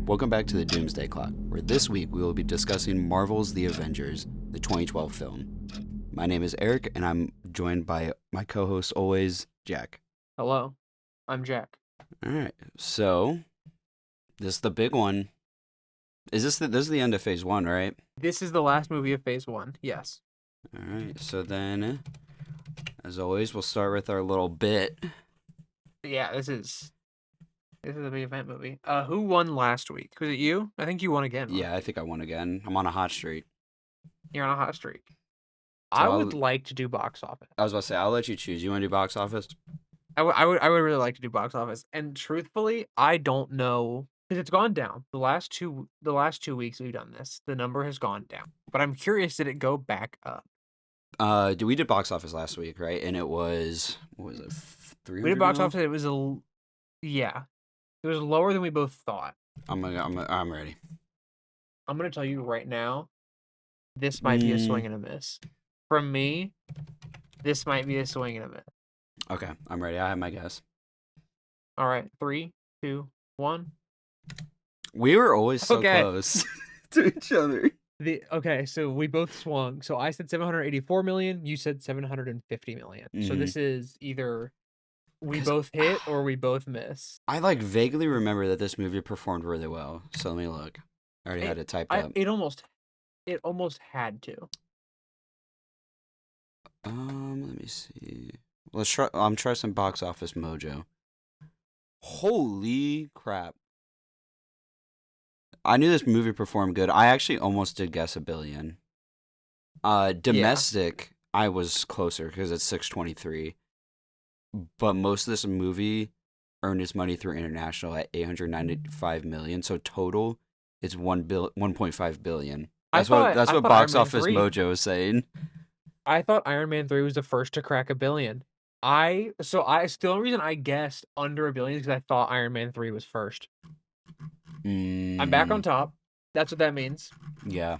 Welcome back to the Doomsday Clock, where this week we will be discussing Marvel's The Avengers, the 2012 film. My name is Eric, and I'm joined by my co-host always, Jack. Hello, I'm Jack. All right, so this is the big one. This is the end of Phase 1, right? This is the last movie of Phase 1, yes. All right, so then, as always, we'll start with our little bit. Yeah, this is a big event movie. Who won last week? Was it you? I think you won again. Yeah, I think I won again. I'm on a hot streak. You're on a hot streak. So I would like to do box office. I was about to say, I'll let you choose. You want to do box office? I would really like to do box office. And truthfully, I don't know, because it's gone down. The last two weeks we've done this, the number has gone down. But I'm curious, did it go back up? We did box office last week, right? And it was, what was it, 300 We did box mil? office. It was it was lower than we both thought. I'm ready. I'm gonna tell you right now, this might be a swing and a miss. From me, this might be a swing and a miss. Okay, I'm ready. I have my guess. All right, 3, 2, 1. We were always so Okay. close to each other. Okay, so we both swung. So I said 784 million. You said 750 million. So Mhm. this is either we 'Cause- both hit or we both miss. I vaguely remember that this movie performed really well. So let me look. I already had it typed up. It almost had to. Let me see. Let's try. I'm trying some box office mojo. Holy crap! I knew this movie performed good. I actually almost did guess $1 billion. Domestic, I was closer because it's 623. But most of this movie earned its money through international at 895 million. So total, it's 1.5 billion. That's what Box Office Mojo is saying. I thought Iron Man 3 was the first to crack $1 billion. The only reason I guessed under $1 billion is because I thought Iron Man 3 was first. I'm back on top. That's what that means. Yeah.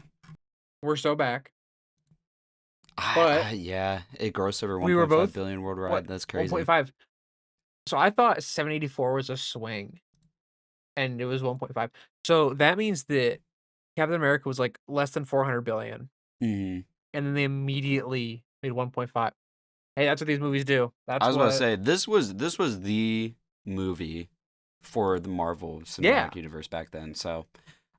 We're so back. But yeah, it grossed over 1.5 billion worldwide. That's crazy. 1.5. So I thought 784 was a swing, and it was 1.5. So that means that Captain America was like less than 400 billion. Mm-hmm. And then they immediately made 1.5. Hey, that's what these movies do. I was about to say, this was the movie for the Marvel Cinematic Universe back then. So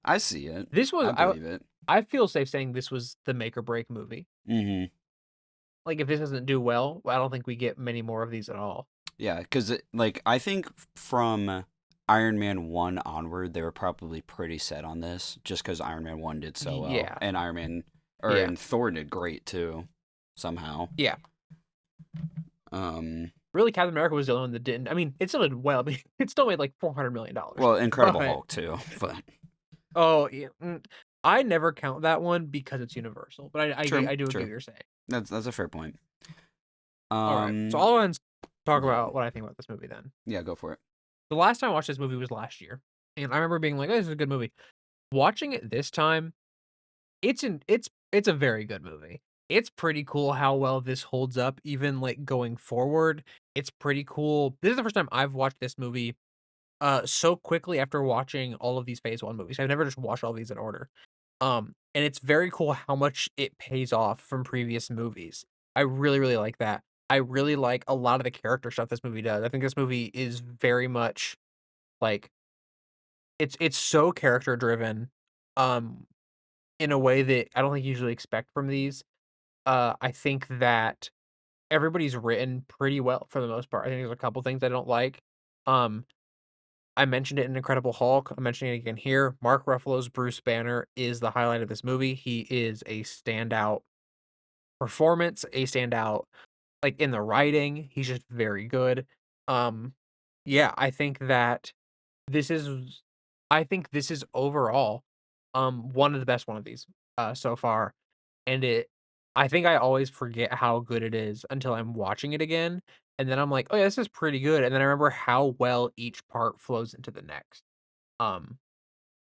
I see it. I believe it. I feel safe saying this was the make or break movie. Mm-hmm. Like, if this doesn't do well, I don't think we get many more of these at all. Yeah, because I think from Iron Man 1 onward, they were probably pretty set on this, just because Iron Man 1 did so well. Yeah. And and Thor did great too, somehow. Yeah. Really, Captain America was the only one that didn't. I mean, it still did well, but it still made like $400 million. Well, Incredible Hulk too, but. Oh yeah, I never count that one because it's Universal, but I do agree with what you're saying. That's a fair point. All right, so I'll go ahead and talk about what I think about this movie then. Yeah, go for it. The last time I watched this movie was last year, and I remember being like, "Oh, this is a good movie." Watching it this time, it's a very good movie. It's pretty cool how well this holds up, even like going forward. It's pretty cool. This is the first time I've watched this movie so quickly after watching all of these Phase 1 movies. I've never just watched all these in order. And it's very cool how much it pays off from previous movies. I really, really like that. I really like a lot of the character stuff this movie does. I think this movie is very much like it's so character driven in a way that I don't think you usually expect from these. I think that everybody's written pretty well for the most part. I think there's a couple things I don't like. I mentioned it in Incredible Hulk. I'm mentioning it again here. Mark Ruffalo's Bruce Banner is the highlight of this movie. He is a standout performance, a standout like in the writing. He's just very good. Yeah, I think this is overall one of the best one of these so far. And I think I always forget how good it is until I'm watching it again. And then I'm like, oh yeah, this is pretty good. And then I remember how well each part flows into the next.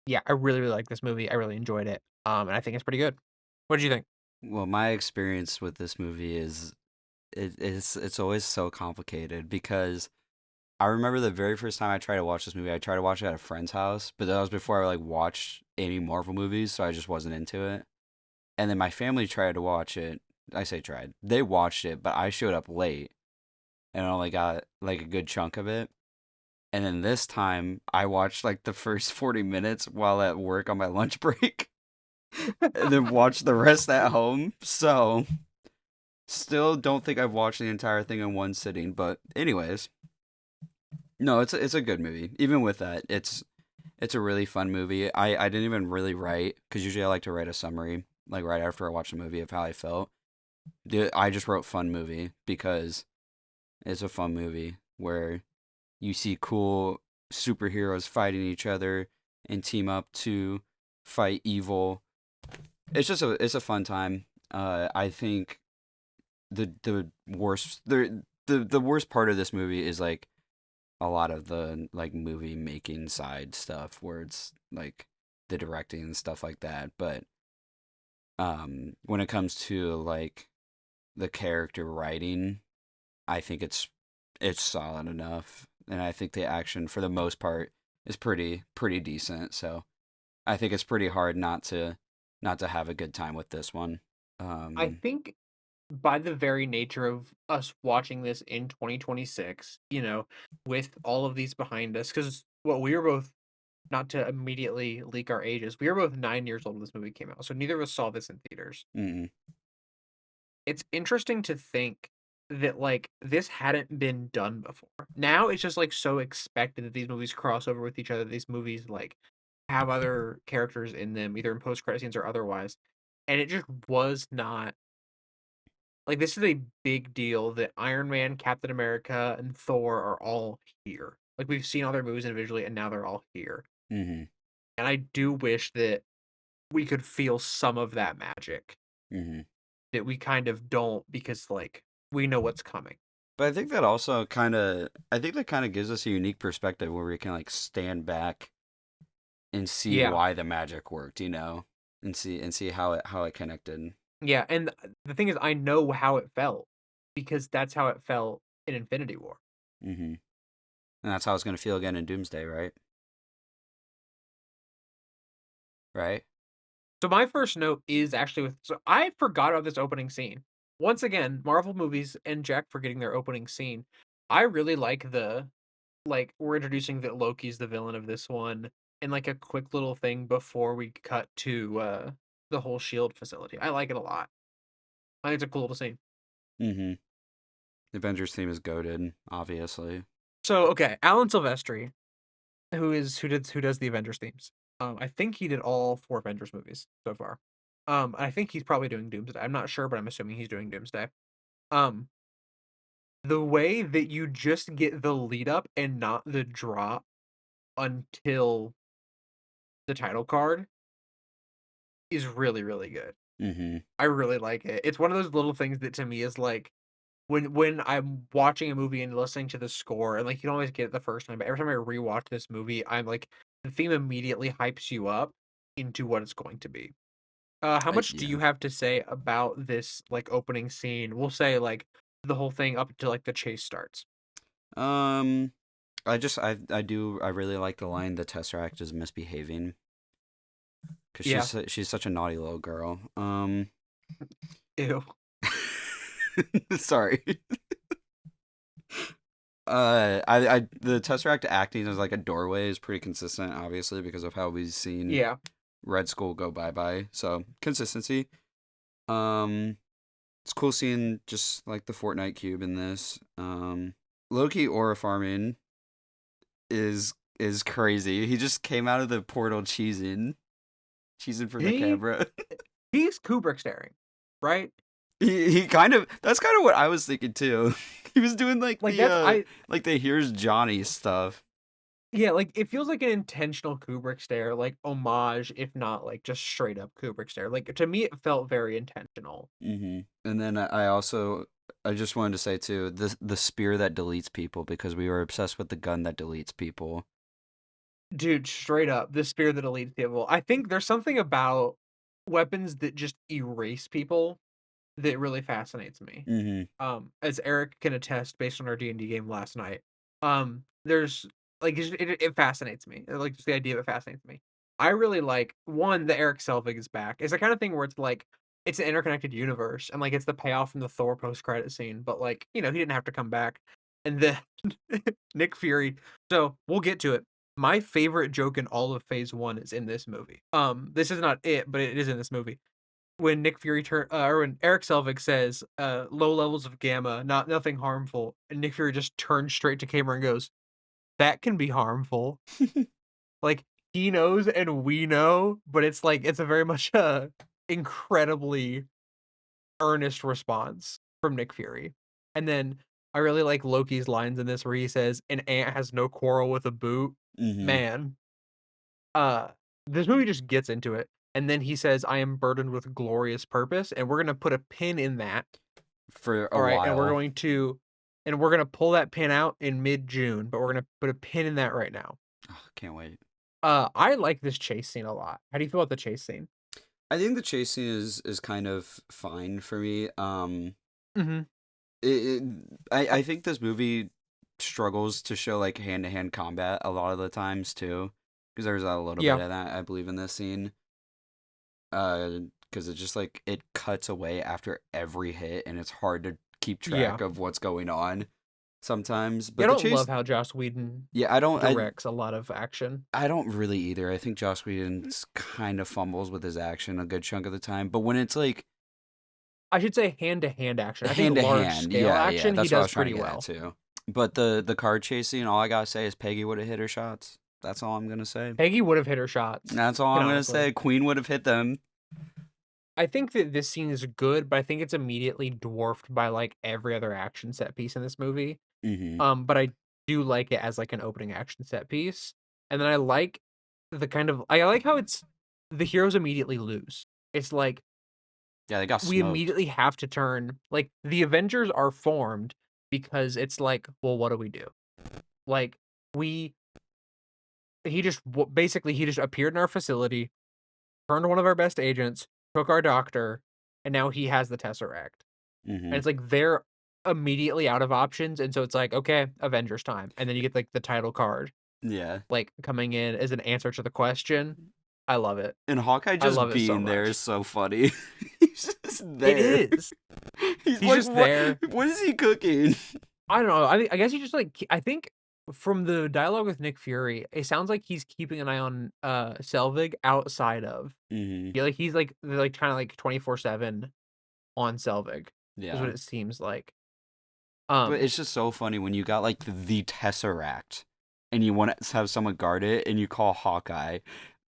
Yeah, I really, really like this movie. I really enjoyed it. And I think it's pretty good. What did you think? Well, my experience with this movie is it's always so complicated because I remember the very first time I tried to watch this movie, I tried to watch it at a friend's house, but that was before I like watched any Marvel movies, so I just wasn't into it. And then my family tried to watch it. I say tried. They watched it, but I showed up late and only got like a good chunk of it. And then this time I watched like the first 40 minutes while at work on my lunch break and then watched the rest at home. So, still don't think I've watched the entire thing in one sitting, but anyways, no, it's a good movie. Even with that, it's a really fun movie. I didn't even really write cuz usually I like to write a summary like right after I watch a movie of how I felt. I just wrote fun movie because it's a fun movie where you see cool superheroes fighting each other and team up to fight evil. It's a fun time. I think the worst the worst part of this movie is like a lot of the like movie making side stuff where it's like the directing and stuff like that. But when it comes to like the character writing, I think it's solid enough, and I think the action for the most part is pretty decent. So I think it's pretty hard not to have a good time with this one. I Um, think by the very nature of us watching this in 2026, with all of these behind us, because what we were both, not to immediately leak our ages, we were both 9 years old when this movie came out, so neither of us saw this in theaters. mm, It's interesting to think that like this hadn't been done before. Now it's just like so expected that these movies cross over with each other. These movies like have other characters in them, either in post credit scenes or otherwise. And it just was not like this is a big deal that Iron Man, Captain America, and Thor are all here. Like we've seen other movies individually, and now they're all here. mm, And I do wish that we could feel some of that magic mm. that we kind of don't because like we know what's coming. But I think that also I think that kind of gives us a unique perspective where we can like stand back and see Yeah. why the magic worked, and see how it connected. Yeah, and the thing is I know how it felt because that's how it felt in Infinity War. Hmm. And that's how it's gonna feel again in Doomsday, right? Right? So my first note is actually with so I forgot about this opening scene. Once again, Marvel movies and Jack for getting their opening scene. I really like the like we're introducing that Loki's the villain of this one and like a quick little thing before we cut to the whole shield facility. I like it a lot. I think it's a cool little scene. Mm-hmm. The Avengers theme is goaded, obviously. So okay, Alan Silvestri, who does the Avengers themes. I think he did all four Avengers movies so far. I think he's probably doing Doomsday. I'm not sure, but I'm assuming he's doing Doomsday. Um, the way that you just get the lead up and not the drop until the title card is really, really good. Mm-hmm. I really like it. It's one of those little things that to me is like when I'm watching a movie and listening to the score, and like you don't always get it the first time, but every time I rewatch this movie, I'm like the theme immediately hypes you up into what it's going to be. How much do Yeah. you have to say about this like opening scene? We'll say like the whole thing up to like the chase starts. Um, I really like the line the Tesseract is misbehaving because Yeah. she's such a naughty little girl. Ew. Sorry. The Tesseract acting as like a doorway is pretty consistent, obviously, because of how we've seen Yeah. Red Skull go bye bye. So consistency. Um, it's cool seeing just like the Fortnite cube in this. Loki aura farming is crazy. He just came out of the portal cheesing for the He camera. he's Kubrick staring, right? He kind of that's kind of what I was thinking too. He was doing Like that's I like the here's Johnny stuff. yeah, like it feels like an intentional Kubrick stare, like homage, if not like just straight up Kubrick stare. Like to me, it felt very intentional. And then I just wanted to say too the spear that deletes people because we were obsessed with the gun that deletes people. Dude, straight up, the spear that deletes people. I think there's something about weapons that just erase people that really fascinates me. Mhm. As Eric can attest based on our D&D game last night. There's like it fascinates me. Like just the idea of it fascinates me. I really like one, the Eric Selvig is back. It's the kind of thing where it's like it's an interconnected universe and like it's the payoff from the Thor post credit scene, but like, he didn't have to come back. And then Nick Fury. So we'll get to it. My favorite joke in all of phase one is in this movie. This is not it, but it is in this movie when Nick Fury or when Eric Selvig says, "Low levels of gamma, nothing harmful," and Nick Fury just turns straight to camera and goes, "That can be harmful." Like he knows and we know, but it's like it's a very much incredibly earnest response from Nick Fury. And then I really like Loki's lines in this where he says, "An ant has no quarrel with a boot." Mhm. Man, uh, this movie just gets into it, and then he says, "I am burdened with glorious purpose," and we're gonna put a pin in that, For a alright? And while. we're gonna pull that pin out in mid-June, but we're gonna put a pin in that right now. Ugh, can't wait. I like this chase scene a lot. How do you feel about the chase scene? I think the chase scene is kind of fine for me. Mhm. It, it I think this movie struggles to show like hand to hand combat a lot of the times too, because there's a little bit Yeah. of that I believe in this scene. Because it's just like it cuts away after every hit, and it's hard to keep Yeah. track of what's going on sometimes. Yeah, I But the don't love chase, how Joss Whedon yeah, directs a lot of action. I don't really either. I think Joss Whedon kind of fumbles with his action a good chunk of the time. But when it's like I should say hand-to-hand action. I think hand to large hand, scale yeah, action, he that's what I does was trying pretty to get at well. too. But the car chasing, all I gotta say is Peggy would have hit her shots. That's all I'm gonna say. Peggy would have hit her shots, That's all I'm gonna canonically. say. Queen would have hit them. I think that this scene is good, but I think it's immediately dwarfed by, like, every other action set piece in this movie. Mm-hmm. But I do like it as, like, an opening action set piece, and then I like I like how it's the heroes immediately lose. It's like, Yeah, they got we smoked. immediately have to turn like, the Avengers are formed because it's like, "Well, what do we do?" Like, we he just w basically, he just appeared in our facility, turned one of our best agents, took our doctor, and now he has the Tesseract. And Mm-hmm. it's like they're immediately out of options, and so it's like, "Okay, Avengers time." And then you get, like, the title card, Yeah. like, coming in as an answer to the question. I love it. And Hawkeye I just love it so being there is much. so funny. He's just It there. is. He's He's like, just there. what is he cooking? I don't know, I guess he just, like I think from the dialogue with Nick Fury, it sounds like he's keeping an eye on, Selvig outside of Mm-hmm. yeah, like, he's, like they're, like, kinda, like, 24/7 on Selvig, is what Yeah. it seems like. But Um, it's just so funny when you got like the Tesseract and you want to have someone guard it and you call Hawkeye.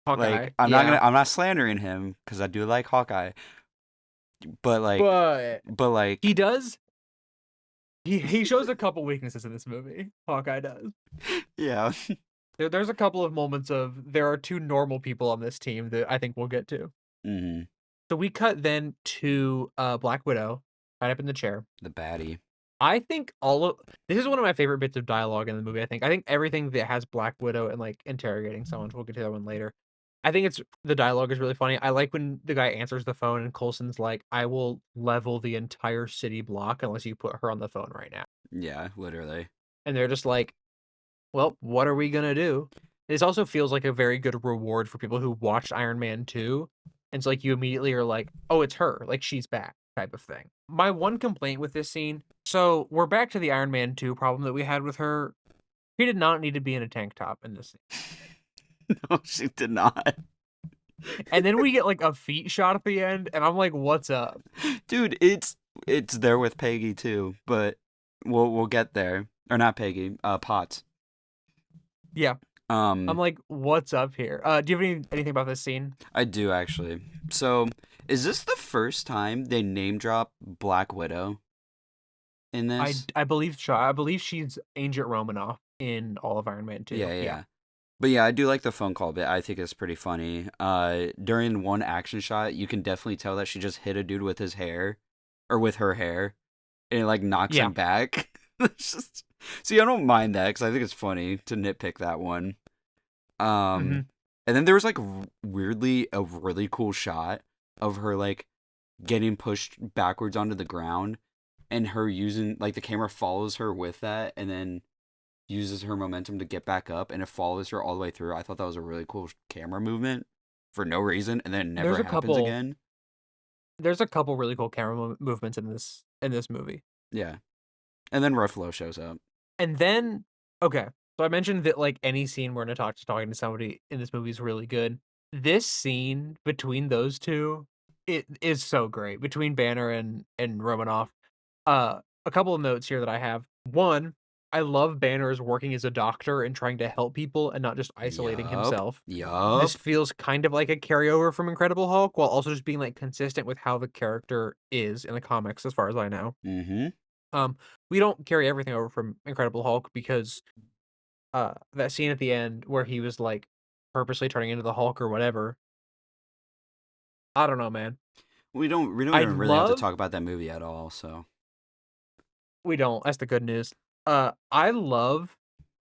Hawkeye, Like yeah. I'm not slandering him because I do like Hawkeye, but But like he does he shows a couple weaknesses in this movie, Hawkeye does. yeah. There's a couple of moments of there are 2 normal people on this team that I think we'll get to. Mm-hmm. So we cut then to, Black Widow, tied up in the chair. The baddie. I think all of this is one of my favorite bits of dialogue in the movie, I think. I think everything that has Black Widow and, like, interrogating someone, we'll get to that one later. I think it's the dialogue is really funny. I like when the guy answers the phone and Coulson's like, "I will level the entire city block unless you put her on the phone right now." Yeah, literally. And they're just like, "Well, what are we gonna do?" This also feels like a very good reward for people who watched Iron Man 2, and so, like, you immediately are like, "Oh, it's her, like, she's back," type of thing. My one complaint with this scene so, we're back to the Iron Man 2 problem that we had with her. She did not need to be in a tank top in this scene. No, she did not. And then we get, like, a feet shot at the end, and I'm like, "What's up?" Dude, it's there with Peggy too, but we'll get there. Or not Peggy, Potts. Yeah. I'm Um, like, "What's up here?" Do you have anything about this scene? I do actually. So, is this the first time they name drop Black Widow in this? I believe she's Agent Romanoff in all of Iron Man 2. Yeah, yeah, Yeah. yeah. But yeah, I do like the phone call bit. I think it's pretty funny. During one action shot, you can definitely tell that she just hit a dude with his hair, or with her hair, and it like knocks Yeah. him back. It's just see, I don't mind that because I think it's funny to nitpick that one. Mhm. And then there was like weirdly a really cool shot of her like getting pushed backwards onto the ground, and her using like the camera follows her with that, and then uses her momentum to get back up, and it follows her all the way through. I thought that was a really cool camera movement for no reason, and then it There's never a happens couple again. there's a couple really cool camera movements in this movie. Yeah, and then Ruffalo shows up. And then okay, so I mentioned that, like, any scene where Natasha's talking to somebody in this movie is really good. This scene between those 2, it is so great, between Banner and Romanoff. A couple of notes here that I have. 1, I love Banner's working as a doctor and trying to help people and not just isolating Yup, himself. This yup. feels kind of like a carryover from Incredible Hulk, while also just being, like, consistent with how the character is in the comics, as far as I know. Mm-hmm. Um, we don't carry everything over from Incredible Hulk because, that scene at the end where he was, like, purposely turning into the Hulk or whatever, I don't know, man. We don't I even really have to love talk about that movie at all. So. we don't, that's the good news. I love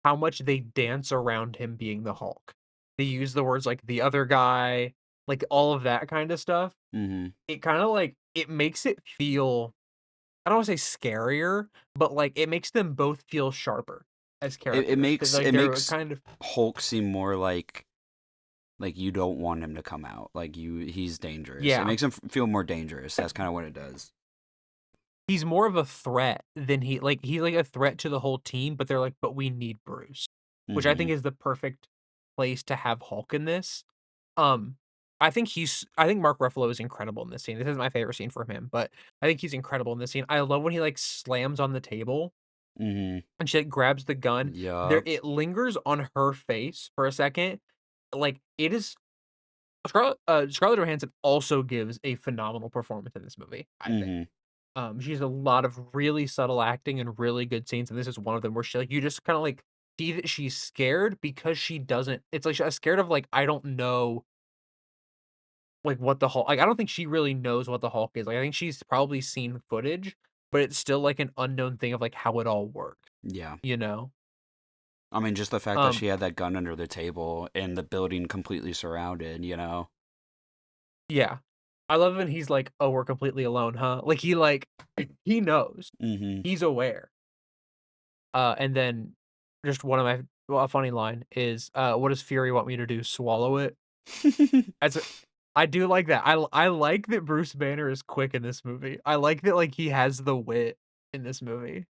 how much they dance around him being the Hulk. They use the words like "the other guy," like, all of that kinda stuff. Mm-hmm. It kinda, like it makes it feel I don't wanna say scarier, but, like, it makes them both feel sharper as It characters because makes like, it they're makes kind of Hulk seem more like you don't want him to come out. Like he's dangerous. It yeah. makes him feel more dangerous. That's kind of what it does. He's more of a threat than he's like a threat to the whole team, but they're like, "But we need Bruce," which I Mm-hmm. think is the perfect place to have Hulk in this. Um, I think Mark Ruffalo is incredible in this scene. This is my favorite scene from him, but I think he's incredible in this scene. I love when he, like, slams on the table Mm-hmm. and she, like, grabs the gun. There Yup. it lingers on her face for a second. Like, it is Scarlett Johansson also gives a phenomenal performance in this movie, I think. Mm-hmm. She has a lot of really subtle acting and really good scenes, and this is one of them where she like you just kinda, like, see that she's scared because she doesn't it's like she's scared of, like, I don't know, like, what the Hulk like, I don't think she really knows what the Hulk is, like, I think she's probably seen footage, but it's still, like, an unknown thing of, like, how it all works, Yeah. you know? I mean, just the fact that Um, she had that gun under the table and the building completely surrounded. yeah. I love when he's like, "Oh, we're completely alone, huh?" Like, he knows. Mm-hmm. He's aware. And then just one of my well, a funny line is, "What does Fury want me to do, swallow it?" As a I do like that. I like that Bruce Banner is quick in this movie. I like that, like, he has the wit in this movie.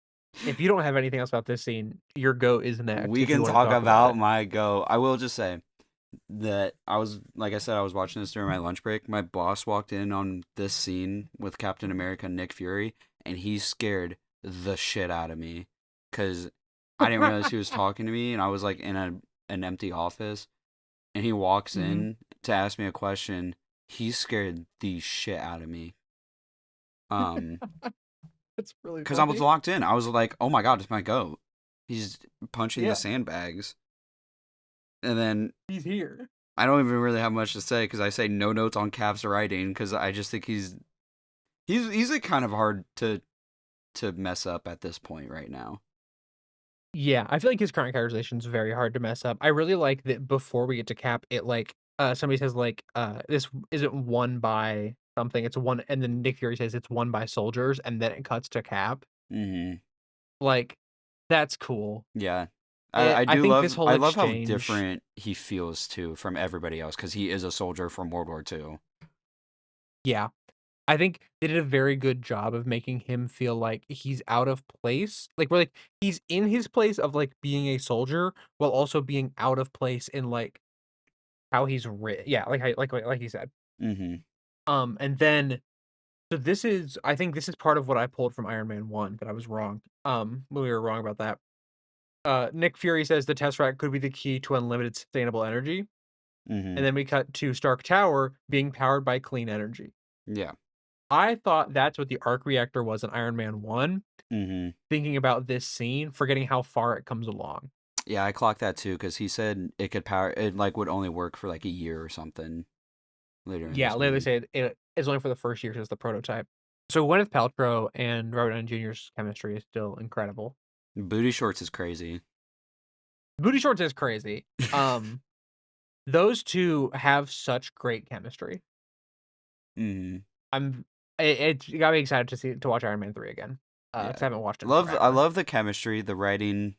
If you don't have anything else about this scene, your goat is next We if you can wanna talk talk about about it. my go. I will just say that like I said, I was watching this during my lunch break. My boss walked in on this scene with Captain America and Nick Fury, and he scared the shit out of me because I didn't realize he was talking to me, and I was like in an empty office, and he walks Mhm. in to ask me a question. He scared the shit out of me. Um, That's really because I was funny. locked in. I was like, "Oh my god, it's my goat." He's punching the Yeah, sandbags, and then he's here. I don't even really have much to say because I say no notes on Cav's writing because I just think he's like kind of hard to mess up at this point right now. Yeah, I feel like his current characterization is very hard to mess up. I really like that before we get to Cap, it like somebody says like this isn't won by something, it's one and then Nick Fury says it's won by soldiers and then it cuts to Cap. Mm-hmm. Like that's cool. Yeah, It, I I do think this love whole I love how exchange different he feels too from everybody else because he is a soldier from World War II. yeah, I think they did a very good job of making him feel like he's out of place. Like we're like he's in his place of like being a soldier while also being out of place in like how he's written. Yeah, like you said. Mm-hmm. And then so this is I think this is part of what I pulled from Iron Man 1 that I was wrong. We were wrong about that. Nick Fury says the Tesseract could be the key to unlimited sustainable energy, Mm-hmm. and then we cut to Stark Tower being powered by clean energy. Yeah. I thought that's what the arc reactor was in Iron Man 1, Mm-hmm. thinking about this scene, forgetting how far it comes along. Yeah, I clocked that too because he said it like would only work for like a year or something later in Yeah, this literally movie. said it's only for the first year because the prototype. So Gwyneth Paltrow and Robert Downey Jr.'s chemistry is still incredible. Booty shorts is crazy. Booty Shorts is crazy. Those 2 have such great chemistry. Mhm. I'm it got me excited to watch Iron Man 3 again, Yeah. 'cause I haven't watched it in I forever. love the chemistry. The writing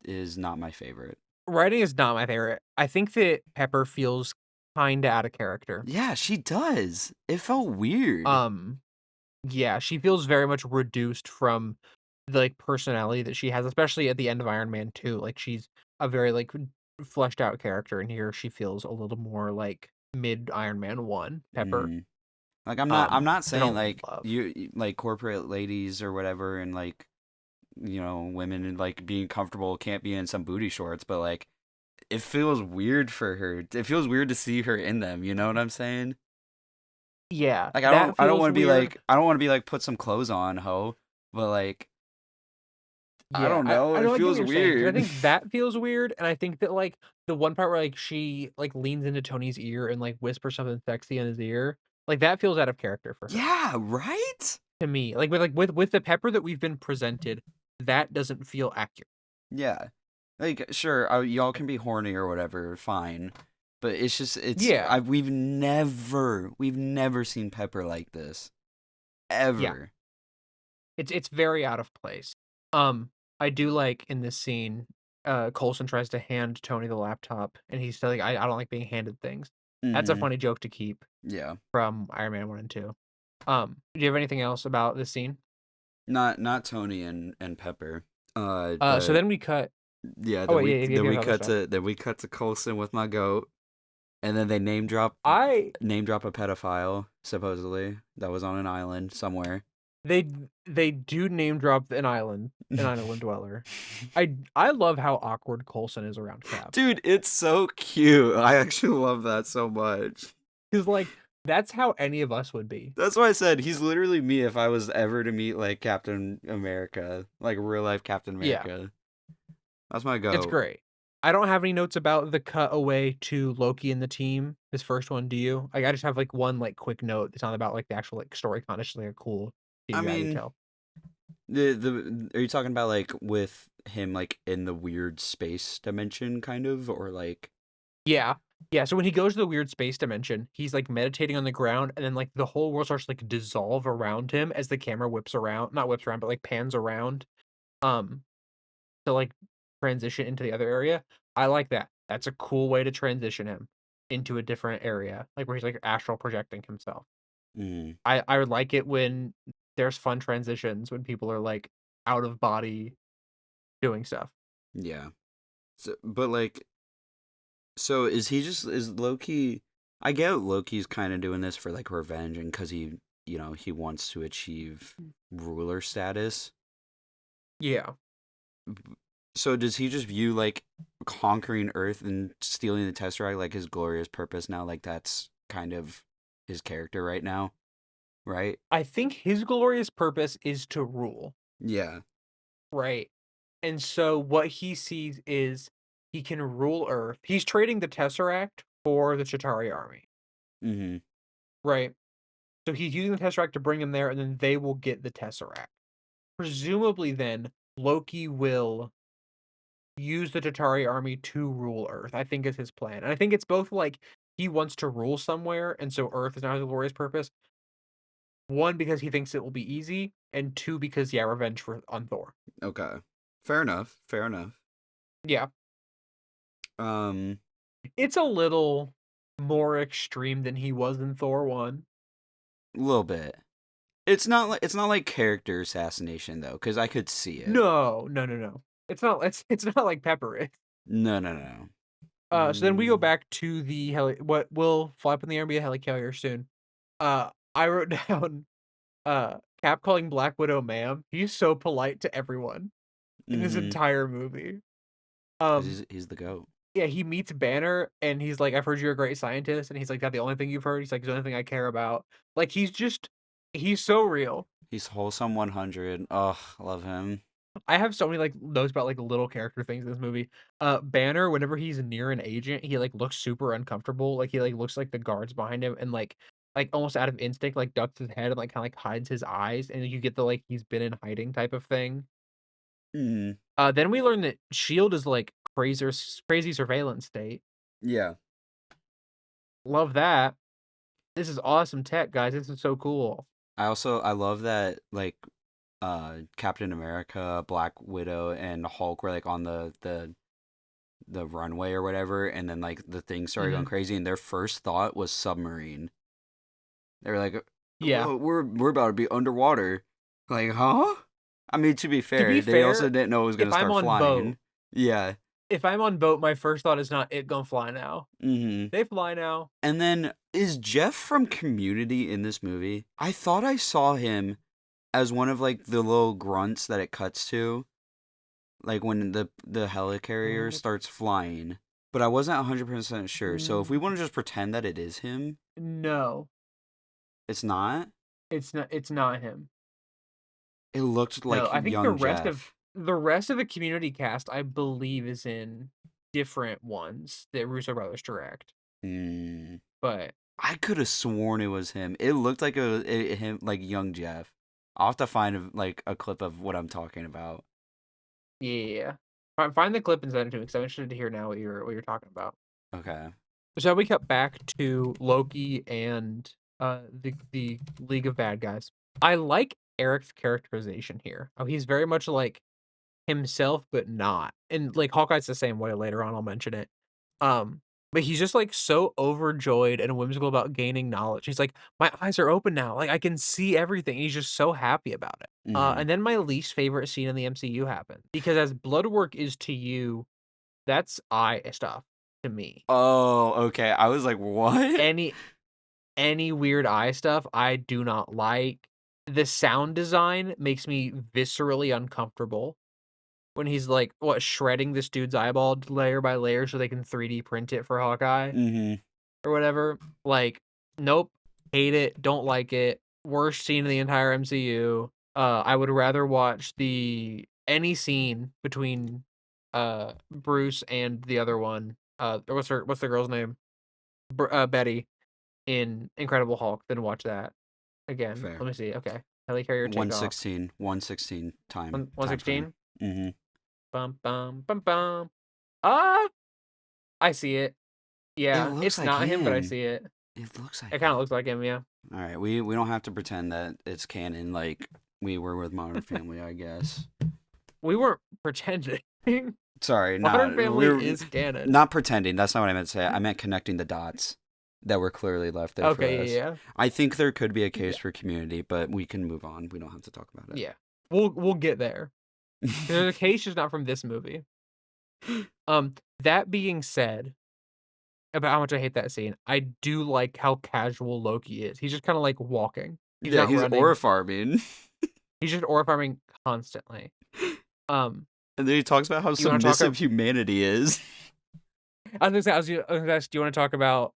is not my favorite. Writing is not my favorite. I think that Pepper feels kinda out of character. Yeah, she does. It felt weird. Um, yeah, she feels very much reduced from the, like, personality that she has, especially at the end of Iron Man 2, like, she's a very, like, fleshed out character, and here she feels a little more like mid Iron Man 1 Pepper, Mhm. Like I'm not which I saying don't like love. like corporate ladies or whatever and like women and like being comfortable can't be in some booty shorts, but like it feels weird for her. It feels weird to see her in them, you know what I'm saying? Yeah, Like that I don't feels want to be weird. like I don't want to be like put some clothes on, ho, but like I Yeah, don't know, I it know, I get what feels you're saying, 'cause I weird. think that feels weird, and I think that, like, the one part where, like, she, like, leans into Tony's ear and, like, whispers something sexy in his ear, like, that feels out of character for her, Yeah, right? to me. With the Pepper that we've been presented, that doesn't feel accurate. Yeah. Like, sure, y'all can be horny or whatever, fine. But it's just, Yeah, we've never seen Pepper like this. yeah. Ever. It's very out of place. Um, I do like in this scene, Coulson tries to hand Tony the laptop, and he's like, I don't like being handed things." That's a Mm-hmm. funny joke to keep Yeah. from Iron Man 1 and 2. Do you have anything else about this scene? Not Tony and Pepper. So But then we cut. yeah, Oh, wait, yeah, yeah, you have other stuff. then we cut to Coulson with my goat. And then they I name drop a pedophile, supposedly, that was on an island somewhere. they they do name drop an island dweller. I love how awkward Coulson is around Cap. Dude, it's so cute. I actually love that so much. 'Cause, like, that's how any of us would be. That's why I said he's literally me if I was ever to meet like Captain America, like real life Captain Yeah. America. That's my It's goat. great. I don't have any notes about the cut away to Loki and the team, this first one, do you? Like, I just have, like, one, like, quick note. It's not about, like, the actual, like, story con, it's just, like, a cool I CGI mean, detail. the are you talking about like with him like in the weird space dimension kind of or like Yeah. Yeah, so when he goes to the weird space dimension, he's, like, meditating on the ground, and then, like, the whole world starts to, like, dissolve around him as the camera whips around not whips around, but, like, pans around, um, to, like, transition into the other area. I like that. That's a cool way to transition him into a different area, like, where he's, like, astral projecting himself. mm, I would like it when there's fun transitions, when people are, like, out of body doing stuff. yeah. So, but like so is Loki I get Loki's kind of doing this for like revenge and cuz he wants to achieve ruler status. Yeah. So does he just view like conquering Earth and stealing the Tesseract like his glorious purpose now? Like that's kind of his character right now, right? I think his glorious purpose is to rule, Yeah. right? And so what he sees is he can rule Earth. He's trading the Tesseract for the Chitauri army, Mm-hmm. right? So he's using the Tesseract to bring him there, and then they will get the Tesseract. Presumably then, Loki will use the Chitauri army to rule Earth, I think is his plan. And I think it's both like he wants to rule somewhere, and so Earth is now his glorious purpose. One, because he thinks it will be easy, and two, because yeah, revenge for on Thor. Okay. Fair enough. Fair enough. Yeah. Um, It's a little more extreme than he was in Thor 1. a little bit. It's not like character assassination though, because I could see it. No, no, no, no. It's not like Pepper is. No, no, no. So then we go Mm, back to the what will fly up in the air and be a helicarrier soon. I wrote down Cap calling Black Widow ma'am. He's so polite to everyone in this mm-hmm. entire movie. Because Um, he's the goat. yeah, he meets Banner and he's like, "I've heard you're a great scientist," and he's like, "That the only thing you've heard?" He's like, "It's the only thing I care about." Like he's so real. He's wholesome 100. Oh, love him. I have so many like notes about like little character things in this movie. Banner, whenever he's near an agent, he like looks super uncomfortable. Like he like looks like the guards behind him and like almost out of instinct, like ducks his head and like kind of like hides his eyes, and you get the like he's been in hiding type of thing. Mm, Then we learn that Shield is like crazy surveillance state. yeah. Love that. This is awesome tech, guys. This is so cool. I love that like Captain America, Black Widow, and Hulk were like on the runway or whatever, and then like the thing started going Hmm. crazy, and their first thought was submarine. They were like, Yeah. "Oh, we're about to be underwater." Like, huh? I mean, to be To fair, be they also fair, didn't know it was if gonna I'm start on boat, flying. Yeah. my first thought is not it gonna fly now. Mm-hmm. They fly now. And then is Jeff from Community in this movie? I thought I saw him as one of like the little grunts that it cuts to, like when the helicarrier Mm, starts flying. But I wasn't 100% sure. So if we mm, want to just pretend that it is him, no, it's not. it's not. It's not him. It looked No, like I think the young rest of Jeff. the Community cast, I believe, is in different ones that Russo brothers direct. Hmm. But I could have sworn it was him. It looked like him, like young Jeff. I'll have to find like a clip of what I'm talking about. yeah, find the clip and send it to me because I'm interested to hear now what you're talking about. Okay. So we cut back to Loki and the League of Bad Guys. I like Eric's characterization here. Oh, he's very much like himself, but not. And like Hawkeye's the same way later on, I'll mention it. But he's just like so overjoyed and whimsical about gaining knowledge. He's like, my eyes are open now. Like I can see everything. He's just so happy about it. Hmm. And then my least favorite scene in the MCU happened. Because as blood work is to you, that's eye stuff to me. Oh, okay. I was like, what? Any any weird eye stuff I do not like. The sound design makes me viscerally uncomfortable when he's like shredding this dude's eyeball layer by layer so they can 3D print it for Hawkeye Hmm. or whatever. Like, nope, hate it, don't like it. Worst scene in the entire MCU. I would rather watch the any scene between Bruce and the other one. What's the girl's name? Betty in Incredible Hulk than watch that again. Fair. Let me see. Okay. Helicarrier takeoff. 116, 116 time frame. 116. Hmm. Bum bum bum bum. Ah, I see it. It Yeah, looks it's like not him, but I him. see it. It looks like It kind of him. looks like him, yeah. All right, we don't have to pretend that it's canon like we were with Modern Family, I guess. We weren't pretending. Sorry, Modern not Family we're is canon. not pretending. That's not what I meant to say. I meant connecting the dots that were clearly left there for Okay, us. yeah, I think there could be a yeah, case for Community, but we can move on. We don't have to talk about yeah. We'll get there. There's a it. case just not from this movie. That being said, about how much I hate that scene, I do like how casual Loki is. He's just kind of like walking. He's Yeah, not he's running. aura farming. He's just aura farming constantly. Um, And then he talks about how you want to talk? submissive humanity is. I was gonna say, I was gonna ask, do you want to talk about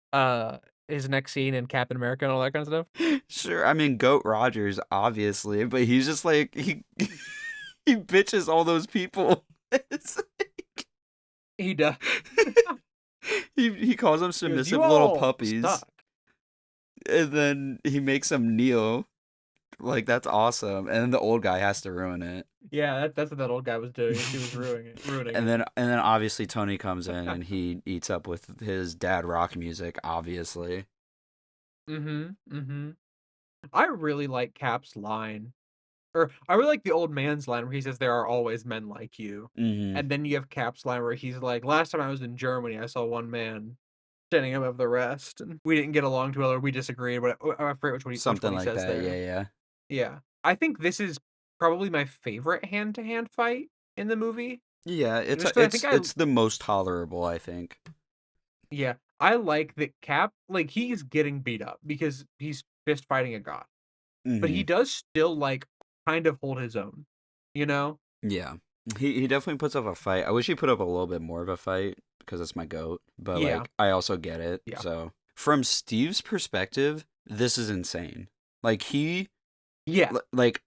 his next scene in Captain America and all that kind of stuff? Sure, I mean Goat Rogers, obviously, but he's just like he bitches all those people. It's He does. he calls them He goes, submissive you little all puppies, suck. and then he makes them kneel. Like that's awesome, and then the old guy has to ruin it. Yeah, that's what that old guy was doing. Is he was ruining And it. then obviously Tony comes in and he eats up with his dad rock music, obviously. Mm-hmm. Mm-hmm. I really like Cap's line, or I really like the old man's line where he says, "There are always men like you," Hmm. and then you have Cap's line where he's like, "Last time I was in Germany, I saw one man standing above the rest, and we didn't get along too well, or we disagreed." But I forget which one Something he like says that. there. Yeah, yeah. Yeah, I think this is probably my favorite hand-to-hand fight in the movie. Yeah, Just because I think it's the most tolerable, I think. yeah, I like that Cap, like, he's getting beat up because he's fist fighting a god, but he Hmm. does still, like, kind of hold his own, you know? Yeah. He definitely puts up a fight. I wish he put up a little bit more of a fight because it's my goat, but Yeah, like I also get it. yeah, So, from Steve's perspective, this is insane. Like yeah, like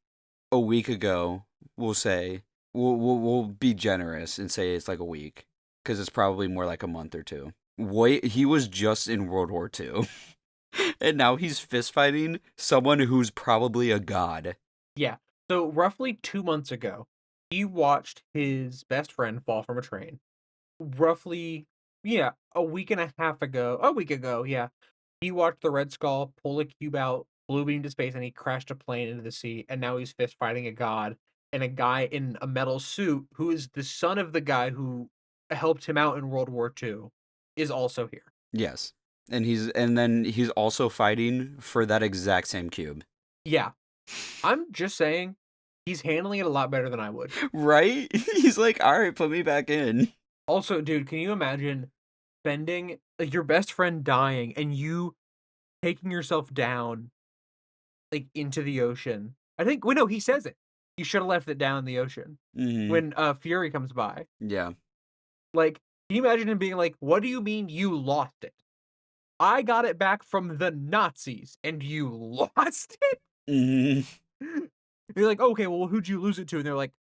a week ago, we'll say we'll be generous and say it's like a week because it's probably more like a month or two. Wait, he was just in World War II, and now he's fist fighting someone who's probably a god. yeah. So, roughly 2 months ago, he watched his best friend fall from a train. Roughly, yeah, a week ago, yeah, he watched the Red Skull pull a cube out, blue beam to space, and he crashed a plane into the sea, and now he's fist fighting a god, and a guy in a metal suit who is the son of the guy who helped him out in World War II is also here. Yes. And then he's also fighting for that exact same cube. Yeah. I'm just saying, he's handling it a lot better than I would. Right? He's like, all right, put me back in. Also, dude, can you imagine spending like your best friend dying and you taking yourself down like into the ocean? I think wait, no, he says it. You should have left it down in the ocean Hmm. when Fury comes by. Yeah. Like, can you imagine him being like, "What do you mean you lost it? I got it back from the Nazis, and you lost it." Hmm. You're like, "Okay, well, who'd you lose it to?" And they're like,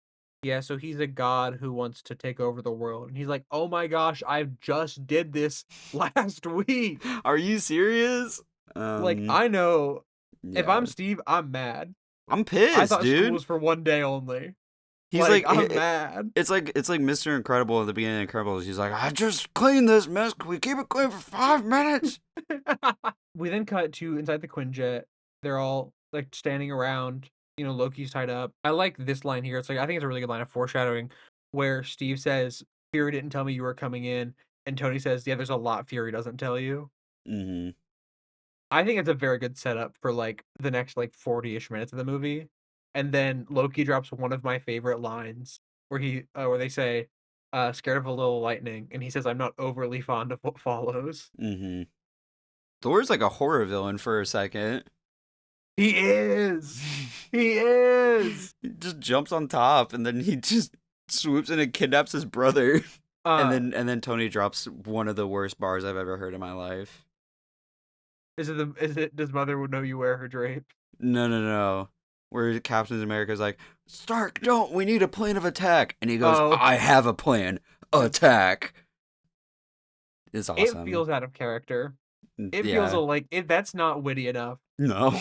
"Yeah, so he's a god who wants to take over the world." And he's like, "Oh my gosh, I just did this last week." Are you serious? Like, I know if Yeah. I'm Steve, I'm mad. I'm I pissed, thought school dude. was for one day only. He's Like, like, I'm mad. it's like Mr. Incredible at the beginning of Incredibles. He's like, I just cleaned this mess. Can we keep it clean for 5 minutes? We then cut to inside the Quinjet. They're all like standing around. Loki's tied up. I like this line here. It's like I think it's a really good line of foreshadowing where Steve says, "Fury didn't tell me you were coming in," and Tony says, "Yeah, there's a lot Fury doesn't tell you." Hmm. I think it's a very good setup for like the next like 40-ish minutes of the movie. And then Loki drops one of my favorite lines where they say, "Scared of a little lightning," and he says, "I'm not overly fond of what follows." Hmm. Thor's like a horror villain for a second. He is. He is. He just jumps on top and then he just swoops in and kidnaps his brother. Uh, And then Tony drops one of the worst bars I've ever heard in my life. does Mother would know you wear her drape? No, no, no. Where Captain America's like, Stark, don't, we need a plan of attack. And he goes, Oh, I have a plan. Attack. It's it awesome. feels out of character. It feels Yeah. like that's not witty enough. No.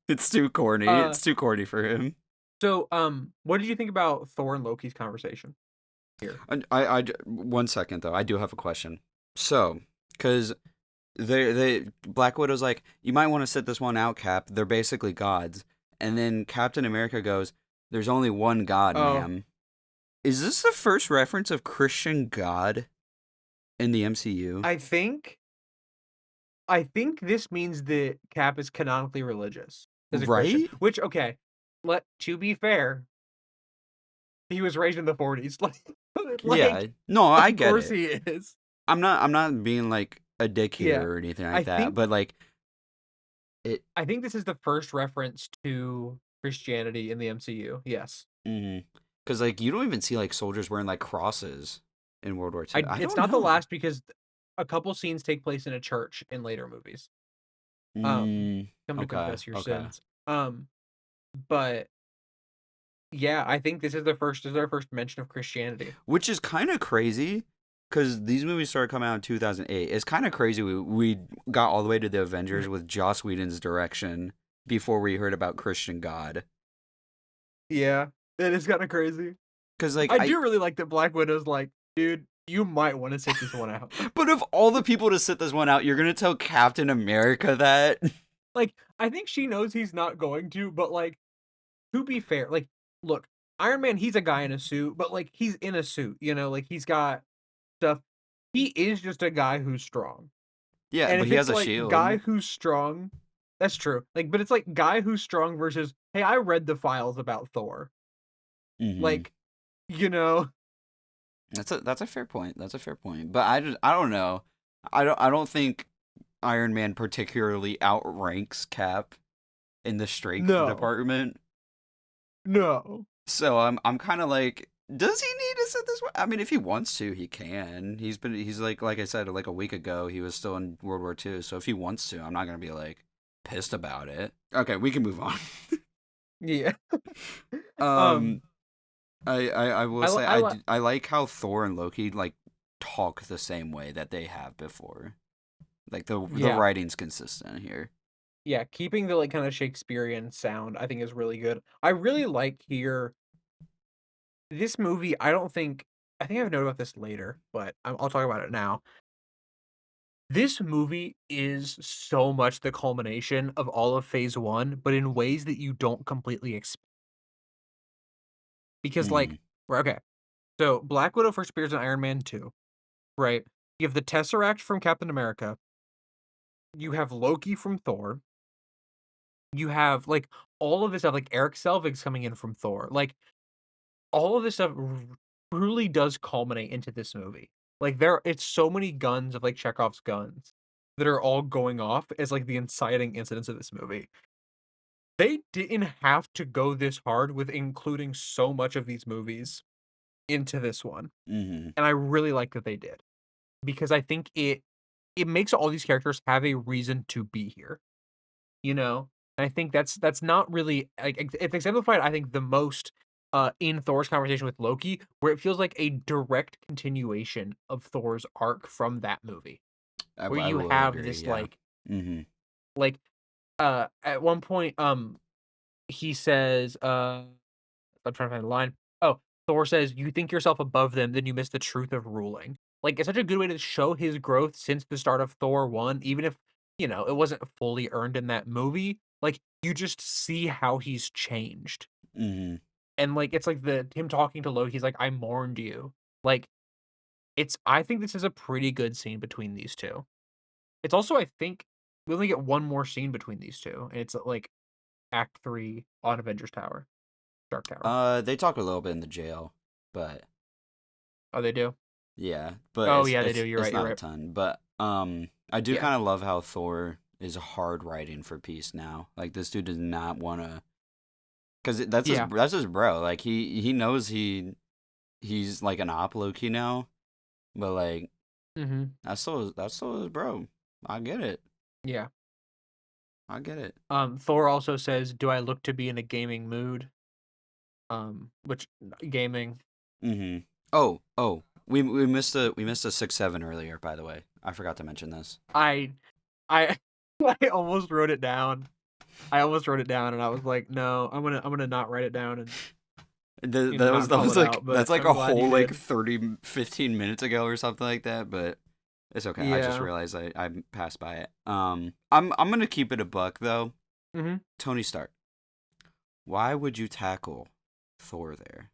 It's too corny. Uh, It's too corny for him. so what did you think about Thor and Loki's conversation here? One second though. I do have a question. So, because Black Widow's like, you might want to sit this one out, Cap. They're basically gods. And then Captain America goes, there's only one God, Oh, ma'am. Is this the first reference of Christian God in the MCU? I think this means that Cap is canonically religious as a Christian. Right? Which, okay, to be fair, he was raised in the 40s. Yeah. No, I Of get course it. he is. I'm not being like a dick here Yeah. or anything I like that, think but like it. I think this is the first reference to Christianity in the MCU. Yes. Because like you don't even see like soldiers wearing like crosses in World War II. I It's don't not the know. last because a couple scenes take place in a church in later movies. Come to Okay. confess your Okay. sins. But yeah, I think this is our first mention of Christianity. Which is kind of crazy because these movies started coming out in 2008. It's kind of crazy we got all the way to the Avengers with Joss Whedon's direction before we heard about Christian God. Yeah, it is kind of crazy. Because like I do really like that Black Widow's like, dude, you might want to sit this one out. but of all the people to sit this one out, you're gonna tell Captain America that? Like, I think she knows he's not going to, but like, to be fair, like, look, Iron Man, he's a guy in a suit, but like, he's in a suit, like he's got stuff. He is just a guy who's strong. Yeah, And but if he it's has a like shield. guy who's strong, that's true. Like, but it's like guy who's strong versus, hey, I read the files about Thor. Mm-hmm. Like, you know, That's a fair point. That's a fair point. But I don't know. I don't think Iron Man particularly outranks Cap in the strength no, department. no. So I'm kind of like, does he need to sit this way? I mean, if he wants to, he can. He's like I said, like a week ago, he was still in World War II. So if he wants to, I'm not gonna be like pissed about it. Okay, we can move on. Yeah. um, I will say I I like how Thor and Loki like talk the same way that they have before. Like the Yeah. writing's consistent here. Yeah, keeping the like kind of Shakespearean sound, I think is really good. I really like here this movie. I think I have a note about this later, but I'll talk about it now. This movie is so much the culmination of all of Phase 1, but in ways that you don't completely expect. Because, Mm-hmm. like, okay, so Black Widow first appears in Iron Man 2, right? You have the Tesseract from Captain America. You have Loki from Thor. You have, like, all of this stuff, like, Eric Selvig's coming in from Thor. Like, all of this stuff truly does culminate into this movie. Like, it's so many guns of, like, Chekhov's guns that are all going off as, like, the inciting incidents of this movie. They didn't have to go this hard with including so much of these movies into this one, Mm-hmm. and I really like that they did, because I think it makes all these characters have a reason to be here, you know? And I think that's not really like, it's exemplified, I think, the most, in Thor's conversation with Loki, where it feels like a direct continuation of Thor's arc from that movie, where I you will have agree. this, Yeah. Mm-hmm. like, at one point, he says, I'm trying to find the line. Oh, Thor says, "You think yourself above them, then you miss the truth of ruling." Like, it's such a good way to show his growth since the start of Thor 1, even if, it wasn't fully earned in that movie. Like, you just see how he's changed. Mm-hmm. And, like, it's like the him talking to Loki, he's like, "I mourned you." Like, I think this is a pretty good scene between these two. It's also, I think, we only get one more scene between these two, and it's, like, Act 3 on Avengers Tower, Dark Tower. They talk a little bit in the jail, but Oh, they do? yeah, but Oh, yeah, they do. You're it's right, you're not a right. ton. But I do Yeah. kind of love how Thor is hard writing for peace now. Like this dude does not want to, because Yeah. that's his bro. Like he knows he's like an op Loki now, but like Mhm. that's still his bro. I get it. Yeah. I get it. Thor also says, "Do I look to be in a gaming mood?" Which gaming. Mm-hmm. Oh, we missed a 6-7 earlier. By the way, I forgot to mention this. I I I almost wrote it down. I almost wrote it down and I was like, "No, I'm gonna not write it down and, not That call was it like out," but that's like I'm a glad you whole like did. 30 15 minutes ago or something like that, but it's okay. I just Yeah. realized I passed by it. I'm gonna keep it a buck though. Mhm. Tony Stark. Why would you tackle Thor there?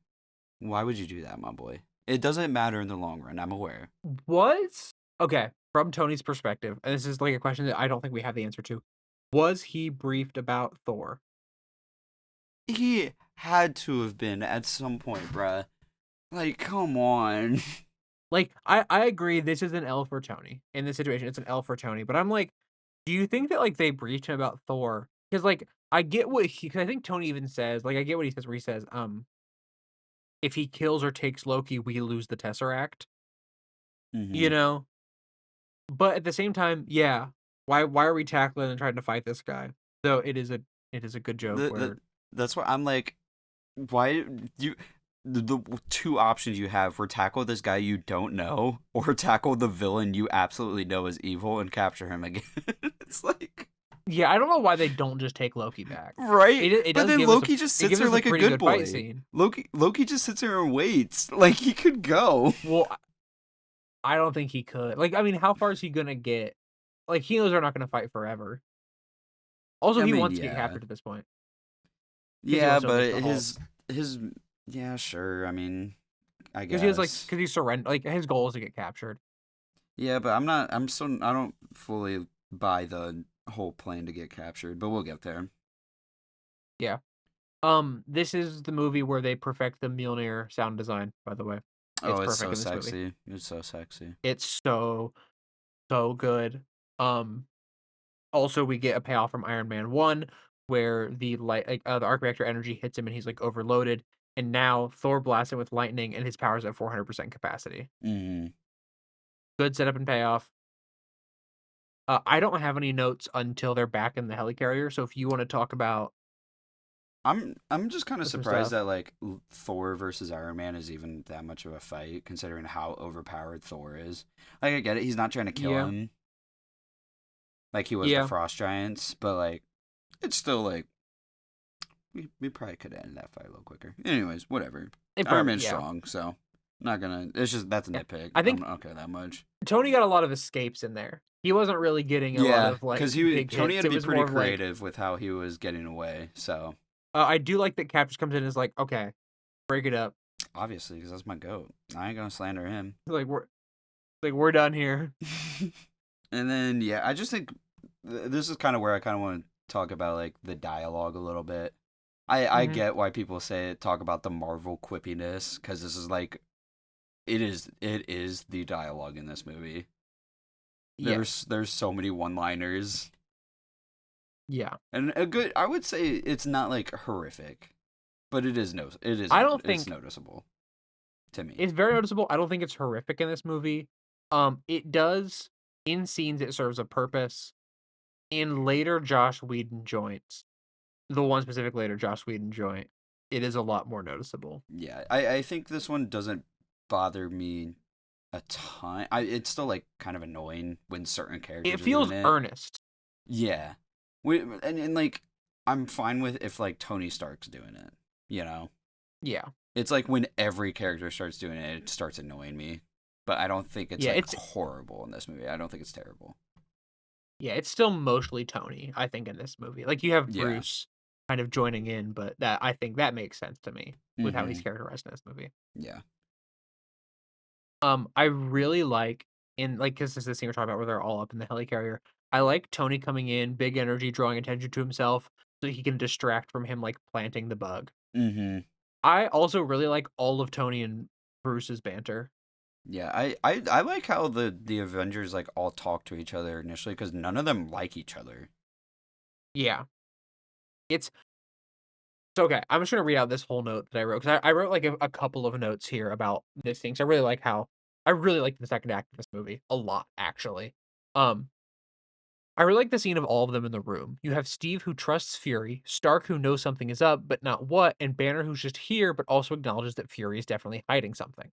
Why would you do that, my boy? It doesn't matter in the long run. I'm aware. Was okay, from Tony's perspective, and this is, like, a question that I don't think we have the answer to. Was he briefed about Thor? He had to have been at some point, bruh. Like, come on. Like, I agree this is an L for Tony. In this situation, it's an L for Tony, but I'm like, do you think that, like, they briefed him about Thor? Because, like, I get what he 'cause I think Tony even says, like, I get what he says where he says, "If he kills or takes Loki, we lose the Tesseract," you Mm-hmm. know? But at the same time, yeah, why are we tackling and trying to fight this guy? So it is a good joke The where that's why I'm like, why you the two options you have were tackle this guy you don't know or tackle the villain you absolutely know is evil and capture him again. It's like yeah, I don't know why they don't just take Loki back. right, It but does then give us Loki just it sits gives there us a like a pretty good good fight boy. scene. Loki just sits there and waits. Like he could go. Well, I don't think he could. Like, I mean, how far is he gonna get? Like, he knows they're not gonna fight forever. Also, I he mean, wants to get yeah, captured at this point because he yeah, wants to unleash but the Hulk. his yeah, sure. I mean, I Because he has like, guess. because he's surrender. Like, his goal is to get captured. Yeah, but I'm not. I'm still. I don't fully buy the whole plan to get captured, but we'll get there. Yeah. This is the movie where they perfect the Mjolnir sound design. By the way, Oh, it's it's perfect so in this movie. sexy. It's so sexy. It's so good. Um, Also, we get a payoff from Iron Man 1 where the arc reactor energy hits him and he's, like, overloaded, and now Thor blasts him with lightning and his power's at 400% capacity. Mm. Good setup and payoff. I don't have any notes until they're back in the helicarrier, so if you wanna talk about I'm just kind of some surprised stuff. that like Thor versus Iron Man is even that much of a fight, considering how overpowered Thor is. Like I get it, he's not trying to kill Yeah. him like he was the Yeah. Frost Giants, but like it's still like we probably could have ended that fight a little quicker. Anyways, whatever. It Iron probably Man's yeah. strong, so not gonna. It's just that's a Yeah. nitpick. I I'm think not okay that much. Tony got a lot of escapes in there. he wasn't really getting a lot Yeah, of like because big Tony had hits. to It be was pretty more of like creative with how he was getting away. So I do like that Cap just comes in and is like, okay, break it up. obviously, because that's my goat, I ain't gonna slander him. Like we're done here. And then yeah, I just think this is kind of where I kind of want to talk about like the dialogue a little bit. I Hmm. get why people say talk about the Marvel quippiness because this is like it is the dialogue in this movie. Yeah, There's so many one-liners yeah. and a good. I would say it's not like horrific, but I don't it's think noticeable to me. it's very noticeable. I don't think it's horrific in this movie. It does in scenes it serves a purpose. In later Josh Whedon joints, the one specific later Josh Whedon joint, it is a lot more noticeable. Yeah, I think this one doesn't bother me a ton. It's still like kind of annoying when certain It characters are doing feels it. earnest. Yeah, and like I'm fine with if like Tony Stark's doing it. You know, Yeah. it's like when every character starts doing it, it starts annoying me. But I don't think it's Yeah, like it's horrible in this movie. I don't think it's terrible. yeah, it's still mostly Tony, I think, in this movie. Like you have Yeah. Bruce kind of joining in, but that I think that makes sense to me with how he's Mm-hmm. characterized in this movie. Yeah. I really like in like because this is the scene we're talking about where they're all up in the helicarrier. I like Tony coming in, big energy, drawing attention to himself, so he can distract from him like planting the bug. Mm-hmm. I also really like all of Tony and Bruce's banter. Yeah. I like how the Avengers like all talk to each other initially because none of them like each other. Yeah, it's okay. I'm just gonna read out this whole note that I wrote because I wrote like a couple of notes here about this thing. So I really like the second act of this movie a lot, actually. Um, I really like the scene of all of them in the room. You have Steve who trusts Fury, Stark who knows something is up, but not what, and Banner who's just here, but also acknowledges that Fury is definitely hiding something.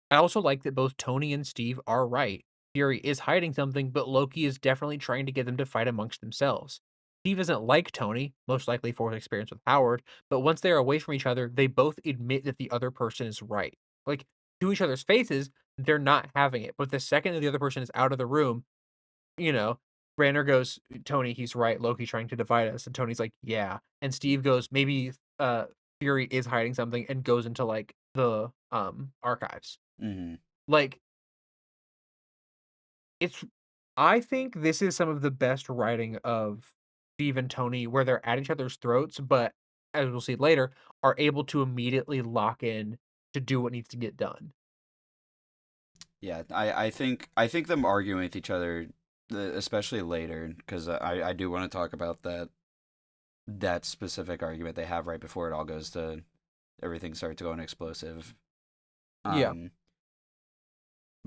I also like that both Tony and Steve are right. Fury is hiding something, but Loki is definitely trying to get them to fight amongst themselves. Steve doesn't like Tony, most likely for his experience with Howard, but once they are away from each other, they both admit that the other person is right. Like, to each other's faces, they're not having it. But the second that the other person is out of the room, you know, Banner goes, "Tony, he's right. Loki trying to divide us." And Tony's like, "Yeah." And Steve goes, "Maybe Fury is hiding something," and goes into like the archives. Mm-hmm. Like it's I think this is some of the best writing of Steve and Tony where they're at each other's throats, but as we'll see later, are able to immediately lock in to do what needs to get done. Yeah, I think them arguing with each other, especially later, because I do want to talk about that specific argument they have right before it all goes to everything starts going explosive. Yeah. Um,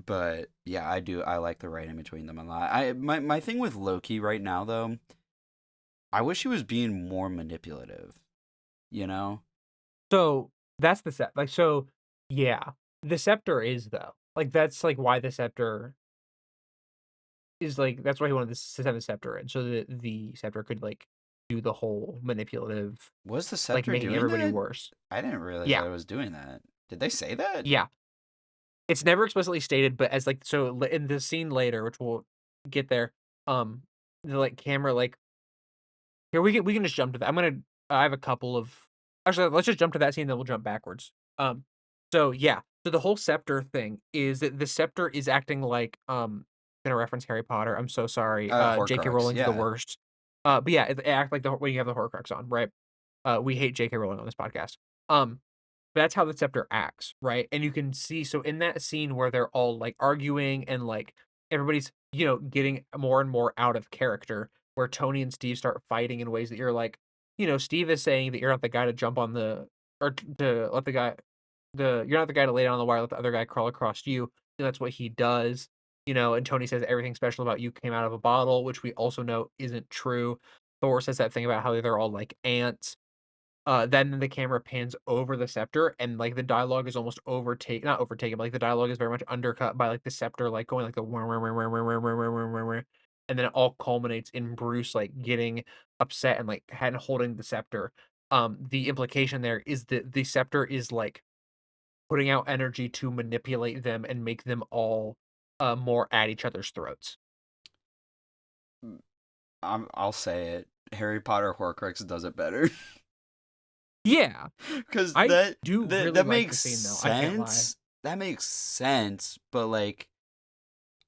but yeah, I like the writing between them a lot. My thing with Loki right now though, I wish he was being more manipulative. You know? So that's the set. Like so, yeah. The scepter is though. Like that's like why the scepter is like that's why he wanted to send the scepter in, so that the scepter could like do the whole manipulative, Was the like scepter making doing everybody that? worse. I didn't realize Yeah, that it was doing that. Did they say that? yeah. It's never explicitly stated, but as like so in the scene later, which we'll get there, the like camera like here we can just jump to that. I have a couple of actually let's just jump to that scene, then we'll jump backwards. So yeah, so the whole scepter thing is that the scepter is acting like gonna reference Harry Potter. I'm so sorry. J.K. Horcrux. Rowling's the Yeah. worst. But yeah, it act like the when you have the Horcrux on, right? We hate J.K. Rowling on this podcast. Um, that's how the scepter acts, right? And you can see so in that scene where they're all like arguing and like everybody's, getting more and more out of character, where Tony and Steve start fighting in ways that you're like, Steve is saying that you're not the guy to jump on the or to let the guy you're not the guy to lay down on the wire, let the other guy crawl across you. And that's what he does. And Tony says everything special about you came out of a bottle, which we also know isn't true. Thor says that thing about how they're all like ants. Then the camera pans over the scepter and like the dialogue is almost not overtaken, but like the dialogue is very much undercut by like the scepter like going like the "wah, wah, wah, wah, wah, wah, wah, wah, wah, wah, wah," and then it all culminates in Bruce like getting upset and like hand holding the scepter. The implication there is that the scepter is like putting out energy to manipulate them and make them all more at each other's throats. I'll say it. Harry Potter Horcrux does it better. Yeah, Because I that do that really that like the makes scene though. I can't lie. sense. That makes sense, but like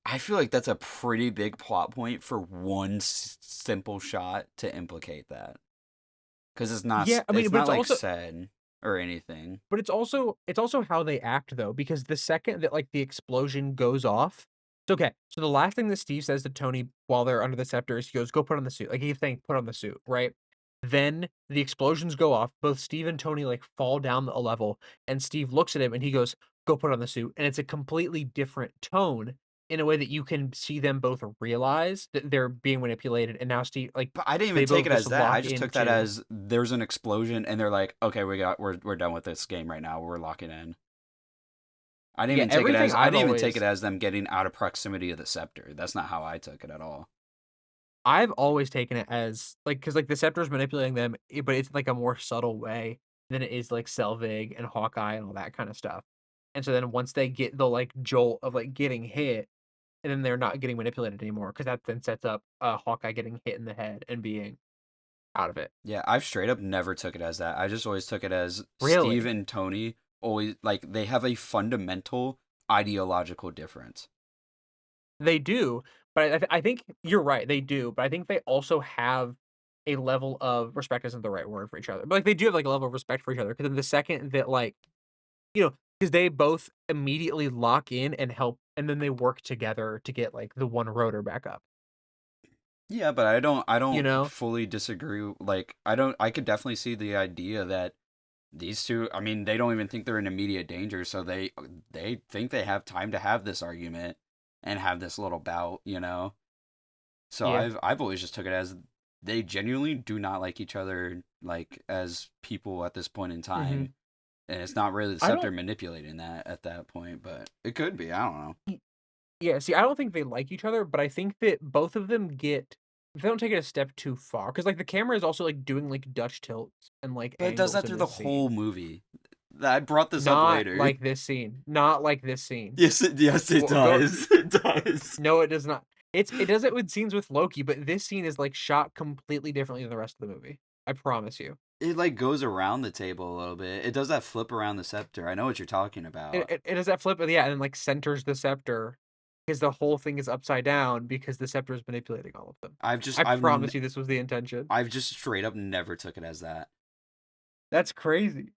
I feel like that's a pretty big plot point for one simple shot to implicate that. Because Yeah, I mean, it's but not it's like also said or anything. it's also how they act though, because the second that like the explosion goes off, it's okay. So the last thing that Steve says to Tony while they're under the scepter is he goes, "Go put on the suit." Like he's saying, "Put on the suit," right? Then the explosions go off. Both Steve and Tony like fall down a level, and Steve looks at him and he goes, "Go put on the suit." And it's a completely different tone in a way that you can see them both realize that they're being manipulated. And now Steve, like, But I didn't even they take both it as just that. I lock just took that into. as there's an explosion and they're like, okay, we're done with this game right now. We're locking in. Yeah, everything I I've didn't even take it always as them getting out of proximity of the scepter. That's not how I took it at all. I've always taken it as like because like the scepter's manipulating them, but it's like a more subtle way than it is like Selvig and Hawkeye and all that kind of stuff. And so then once they get the like jolt of like getting hit, and then they're not getting manipulated anymore because that then sets up Hawkeye getting hit in the head and being out of it. Yeah, I've straight up never took it as that. I just always took it as Steve Really, and Tony always like they have a fundamental ideological difference. they do, but I think you're right. They do, but I think they also have a level of respect isn't the right word for each other, but like they do have like a level of respect for each other because in the second that like because they both immediately lock in and help, and then they work together to get, like, the one rotor back up, Yeah, but I you don't know? fully disagree. Like I could definitely see the idea that these two, I mean, they don't even think they're in immediate danger, so they think they have time to have this argument and have this little bout, you know. So Yeah. I've always just took it as they genuinely do not like each other like as people at this point in Mhm. time. And it's not really the I scepter don't manipulating that at that point, but it could be. I don't know. y yeah, see, I don't think they like each other, but I think that both of them get they don't take it a step too far because like, the camera is also, like, doing, like, Dutch tilts and, like, But it does angles that in through the this whole scene. movie. I brought this up Not later. like this scene, not like this scene. Yes, it Well, go does. It does. no, it does not. It does it with scenes with Loki, but this scene is, like, shot completely differently than the rest of the movie. I promise you. It like goes around the table a little bit. It does that flip around the scepter. I know what you're talking It about. it it does that flip, yeah, and then, like, centers the scepter, because the whole thing is upside down because the scepter is manipulating all of them. I promise you this was the intention. I've just straight up never took it as that. That's crazy.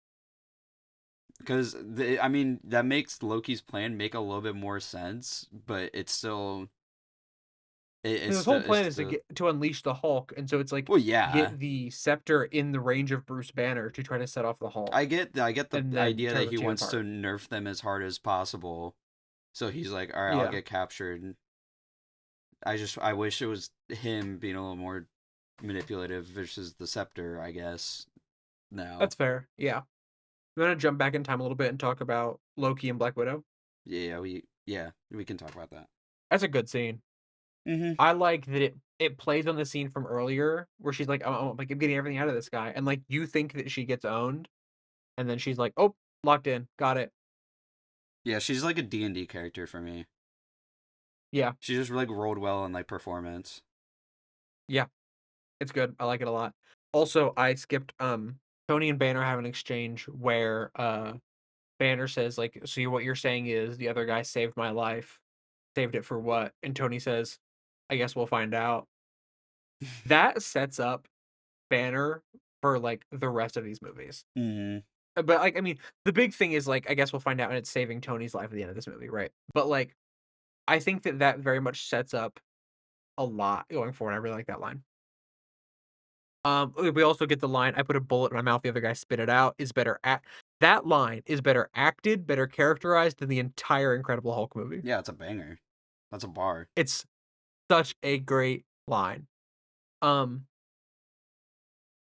Because I mean, that makes Loki's plan make a little bit more sense, but Because his whole it's plan is to still get to unleash the Hulk, and so it's like, well, yeah. get the scepter in the range of Bruce Banner to try to set off the Hulk, I get the and then idea tear that the he 2 wants to apart. nerf them as hard as possible. So he's like, all right, I'll Yeah, get captured. I wish it was him being a little more manipulative versus the scepter. I guess no. that's fair, yeah. You wanna jump back in time a little bit and talk about Loki and Black Widow? Yeah, we can talk about that. That's a good scene. Mm-hmm. I like that it plays on the scene from earlier where she's like, like, I'm getting everything out of this guy," and, like, you think that she gets owned, and then she's like, "Oh, locked in, got it." Yeah, she's like a D&D character for me. Yeah, She just like rolled well in like performance. yeah, it's good, I like it a lot. Also, I skipped, Tony and Banner have an exchange where, Banner says, like, "So what you're saying is the other guy saved my life. Saved it for what?" And Tony says, "I guess we'll find out." That sets up Banner for, like, the rest of these movies. Mm-hmm. But, like, I mean, the big thing is, like, I guess we'll find out, and it's saving Tony's life at the end of this movie, right? But, like, I think that that very much sets up a lot going forward. I really like that line. We also get the line, "I put a bullet in my mouth, the other guy spit it out," is better act that line is better acted, better characterized than the entire Incredible Hulk movie. Yeah, it's a banger. That's a bar. It's such a great line. Um,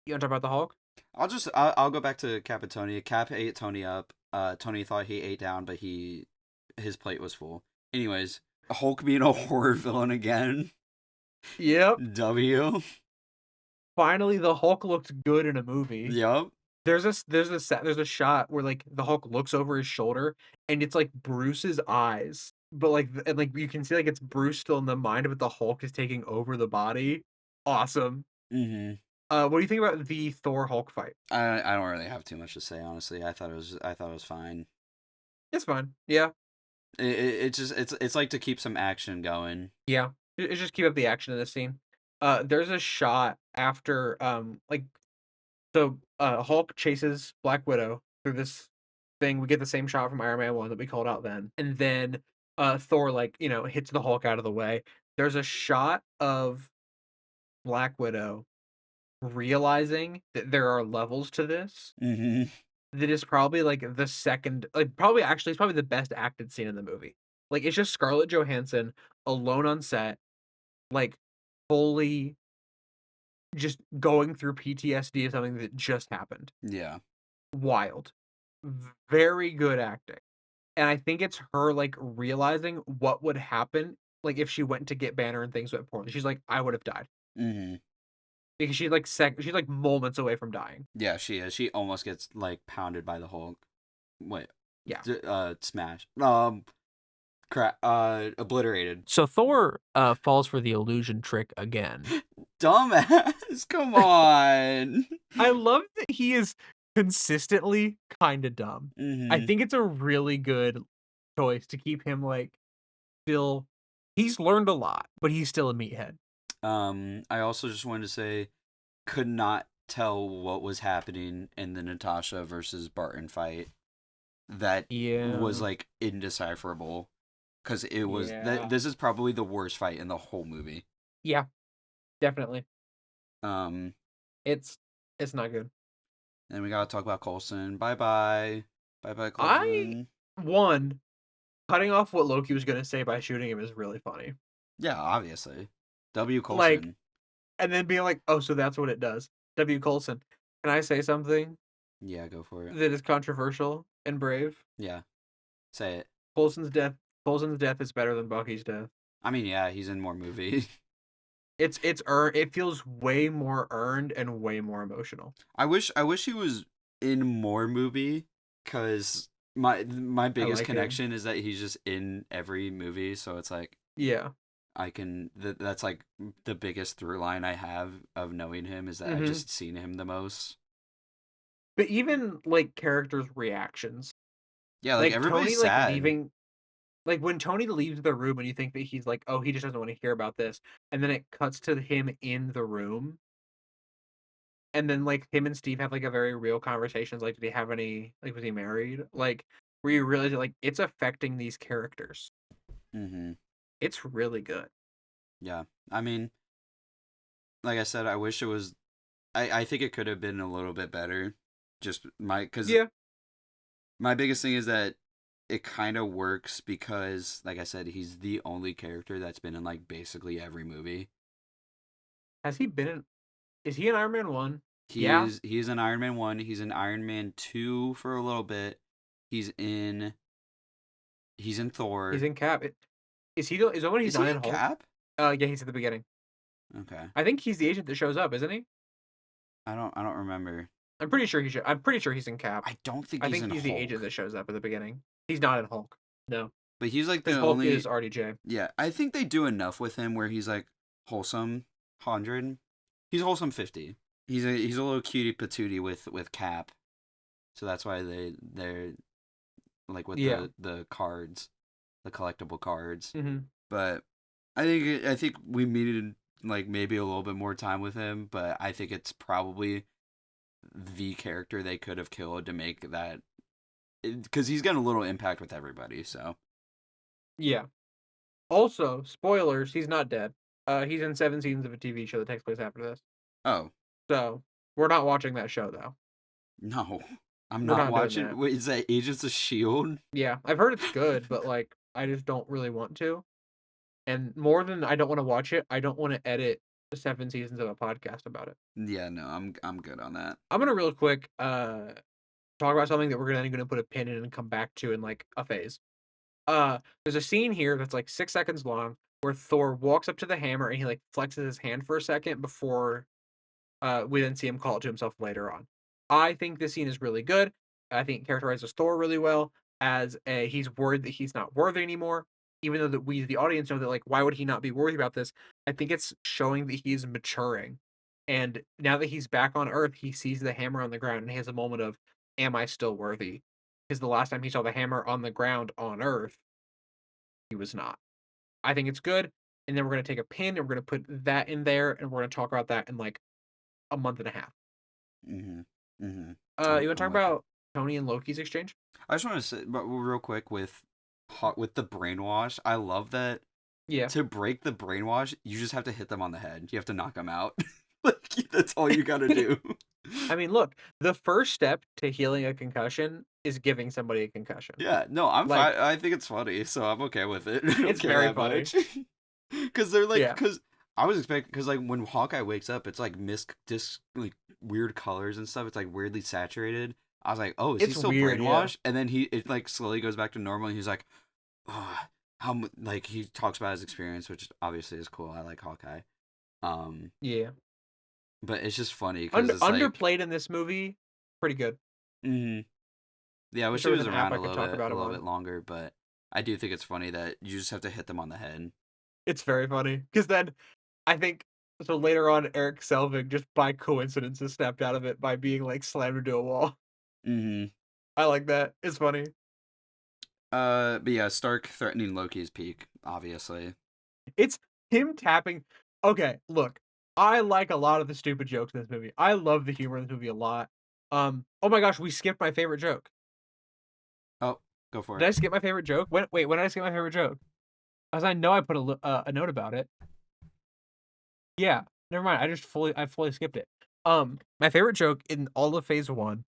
you wanna talk about the Hulk? I'll go back to Cap and Tony. Cap ate Tony up. Tony thought he ate down, but his plate was full. Anyways, Hulk being a horror villain again. Yep. W. Finally, the Hulk looked good in a movie. Yup. There's a shot where, like, the Hulk looks over his shoulder, and it's, like, Bruce's eyes but, like, and, like, you can see, like, it's Bruce still in the mind, but the Hulk is taking over the body. Awesome. Mhm. What do you think about the Thor Hulk fight? I don't really have too much to say, honestly. I thought it was fine. It's fine. Yeah. It just it's like to keep some action going. Yeah. Just keep up the action in this scene. There's a shot after, like, so, Hulk chases Black Widow through this thing. We get the same shot from Iron Man 1 that we called out then, and then, Thor, like, hits the Hulk out of the way. There's a shot of Black Widow realizing that there are levels to this Mhm. that is probably, like, the second like, probably actually, it's probably the best acted scene in the movie. Like, it's just Scarlett Johansson alone on set, like, fully just going through PTSD of something that just happened. Yeah. Wild. Very good acting. And I think it's her, like, realizing what would happen, like, if she went to get Banner and things went poorly. She's like, "I would have died." Mhm. Because she's, like, moments away from dying. Yeah, she is. She almost gets like pounded by the Hulk. Wait. Yeah. Smash. Obliterated. So Thor, falls for the illusion trick again. Dumbass. Come on. I love that he is consistently kinda dumb. I Mhm. think it's a really good choice to keep him, like, still he's learned a lot, but he's still a meathead. I also just wanted to say, could not tell what was happening in the Natasha versus Barton fight. That was Yeah. like indecipherable because it was Yeah. this is probably the worst fight in the whole movie. Yeah, definitely. Um, It's it's not good. and we gotta talk about Coulson. Bye bye, bye bye I Coulson. one, cutting off what Loki was gonna say by shooting him is really funny. Yeah, obviously, W Like, Coulson. and then being like, "Oh, so that's what it does." W. Coulson. Can I say something Yeah, go for it. that is controversial and brave? Yeah, say it. Coulson's death Coulson's death is better than Bucky's death. I mean, yeah, he's in more movies. It's earned it feels way more earned and way more emotional. I wish he was in more movie because my I biggest like him. connection is that he's just in every movie, so it's like Yeah. I can that's like the biggest through line I have of knowing him is that I Mhm. just seen him the most. But even, like, characters' reactions, Yeah, like like, Tony, everybody's like, sad. leaving like, when Tony leaves the room and you think that he's like, "Oh, he just doesn't wanna hear about this," and then it cuts to him in the room, and then, like, him and Steve have, like, a very real conversations, like, did he have any like, was he married? Like, where you realize that, like, it's affecting these characters. Mm-hmm. It's really good. Yeah, I mean, like I said, I wish it was. I think it could have been a little bit better. Just because Yeah. my biggest thing is that it kind of works because, like I said, he's the only character that's been in like basically every movie. Has he been in is he in Iron Man 1? Yeah. He's in Iron Man 1, he's in Iron Man 2 for a little bit. He's in he's in He's Thor. in Cap. Is he the is that when he's Is not he in in Hulk? Cap? Yeah, he's at the beginning. Okay. I think he's the agent that shows up, isn't he? I don't remember. I'm pretty sure he's in Cap. I don't think I he's think in he's the agent Hulk. that shows up at the beginning. He's not in Hulk. No, But he's like because the Hulk is only RDJ. yeah, I think they do enough with him where he's like wholesome 100. He's wholesome 50. He's a little cutie patootie with Cap. So that's why they're like with Yeah. the cards, the collectible cards. Mhm. But I think we needed like maybe a little bit more time with him, but I think it's probably the character they could have killed to make that because he's got a little impact with everybody. So Yeah. Also, spoilers, he's not dead. He's in 7 seasons of a TV show that takes place after this. oh So, we're not watching that show, though. no, I'm We're not not doing watching. that. Wait, is that Agents of Shield? Yeah, I've heard it's good, but, like, I just don't really want to. And more than I don't wanna watch it, I don't wanna edit the 7 seasons of a podcast about it. Yeah, no, I'm good on that. I'm gonna real quick, talk about something that we're gonna put a pin in and come back to in, like, a phase. There's a scene here that's, like, 6 seconds long where Thor walks up to the hammer and he, like, flexes his hand for a second before, we then see him call it to himself later on. I think this scene is really good. I think it characterizes Thor really well as a he's worried that he's not worthy anymore. even though that we, the audience, know that, like, why would he not be worried about this? I think it's showing that he's maturing. And now that he's back on Earth, he sees the hammer on the ground and he has a moment of, am I still worthy? Because the last time he saw the hammer on the ground on Earth, he was not. I think it's good. And then we're going to take a pin and we're going to put that in there and we're going to talk about that in like a month and a half. Mm-hmm. Mm-hmm. You want to I'm talk with you. about Tony and Loki's exchange? I just want to say, but real quick with the brainwash, I love that Yeah. to break the brainwash, you just have to hit them on the head. You have to knock them out. Like that's all you got to do. I mean, look, the first step to healing a concussion is giving somebody a concussion. Yeah, no, I'm fine. Like, I think it's funny, so I'm okay with it. I don't it's care very that funny. much. Because they're like, Yeah. because I was expecting, because like when Hawkeye wakes up, it's like like weird colors and stuff. It's like weirdly saturated. I was like, oh, is he It's still weird, yeah. brainwashed? And then it like slowly goes back to normal. And he's like, oh, like he talks about his experience, which obviously is cool. I like Hawkeye. Um, Yeah. but it's just funny because it's like, Underplayed in this movie, pretty good. mm-hmm. Yeah, I Wish wish there he was was an app around I could talk about a him little on. bit longer, but I do think it's funny that you just have to hit them on the head. It's very funny. Because then I think so later on Eric Selvig just by coincidence is snapped out of it by being like slammed into a wall. Mm-hmm. I like that. It's funny. But yeah, Stark threatening Loki's peak, obviously. It's him tapping. Okay, look. I like a lot of the stupid jokes in this movie. I love the humor in this movie a lot. Oh my gosh, we skipped my favorite joke. Oh, go for Did it. I skip my favorite joke? When did I skip my favorite joke? As I know I put a note about it. Yeah, never mind. I fully skipped it. My favorite joke in all of Phase 1